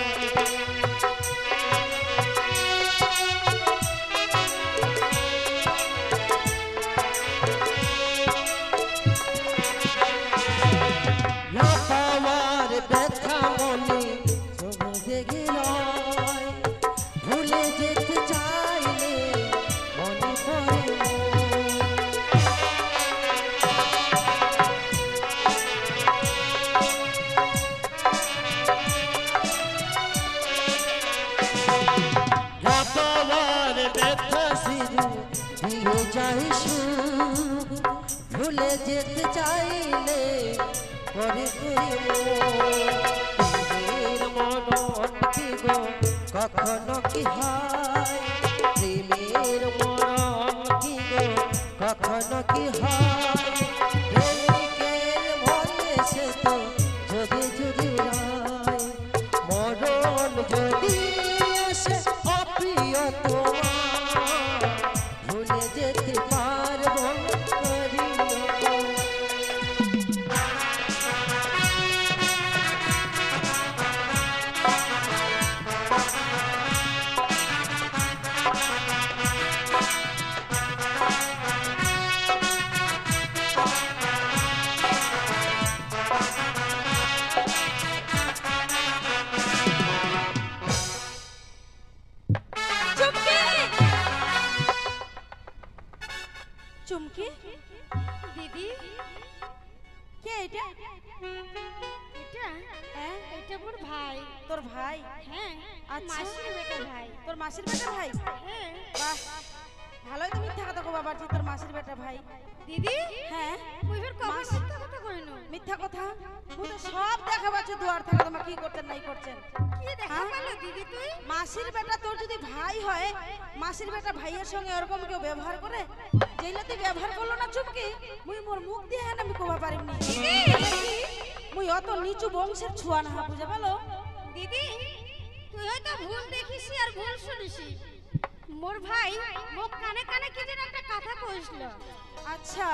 না পাওয়ার ব্যথা মনে জমে গেল ভুলে যেতে চাইলে মনে পড়ে না পাওয়ার ব্যথা শুধু দিয়ে যায় সুখ ভুলে যেতে চাইলে পরে প্রেমের মনন কি গো কখনো কি হয় প্রেমের মনন কি গো কখনো কি হয় প্রেমিকের মনে সে তো যদি যদি রায় মরণ যদি এসে অপ্রিয় তোমার ভুলে যেতে পারবো করিও ভাই। তোর ভাই? হ্যাঁ, আচ্ছা। মাসির বেটা ভাই। তোর মাসির বেটা ভাই? হ্যাঁ। বাহ, ভালোই তো মিথ্যা কথা কো বাবাজি, তোর মাসির বেটা ভাই। দিদি, হ্যাঁ, মুই ফের কবে মাস- মিথ্যা কথা কইনো? মিথ্যা কথা? মুই তো সব দেখা পাচ্ছি দুয়ার থেকে তোমার কি করতেন নাই করছেন। কি দেখা হ্যাঁ? পেলো দিদি তুই? মাসির বেটা তোর যদি ভাই হয়, মাসির বেটা ভাইয়ের সঙ্গে এরকম কেউ ব্যবহার করে? যেইলা তুই ব্যবহার করলো না চুমকি, মুই মোর মুখ দিয়ে হ্যাঁ আমি কবা পারিমনি। মুই অত নিচু বংশের ছুয়া না বুঝা পেলো? দিদি, তুই হয়তো ভুল দেখিস আর ভুল শুনিস। মোর ভাই মোক কানে কানে কি যেন একটা কথা কইছিল। আচ্ছা,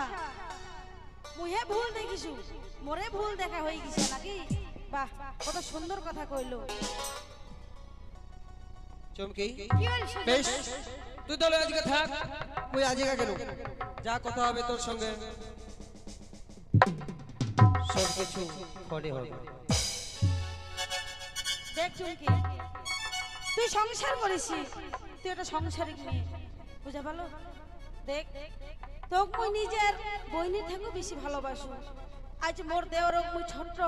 মুহে ভুল দেখিছু, মোরে ভুল দেখা হয়ে গেছে নাকি? বাহ, কত সুন্দর কথা কইলো। চমকি কি হইছে? বেশ, তুই তাহলে আজকে থাক, ওই আজকে কেন যা কথা হবে তোর সঙ্গে সব কিছু পরে হবে। দেখ চুমকি, তুই সংসার করিস, তুই একটা সংসারিক মেয়ে, বুঝা ভালো? দেখ, তোক মুই নিজের বইনের থেকেও বেশি ভালোবাসু। আজ মোর দেওর মুই ছোট,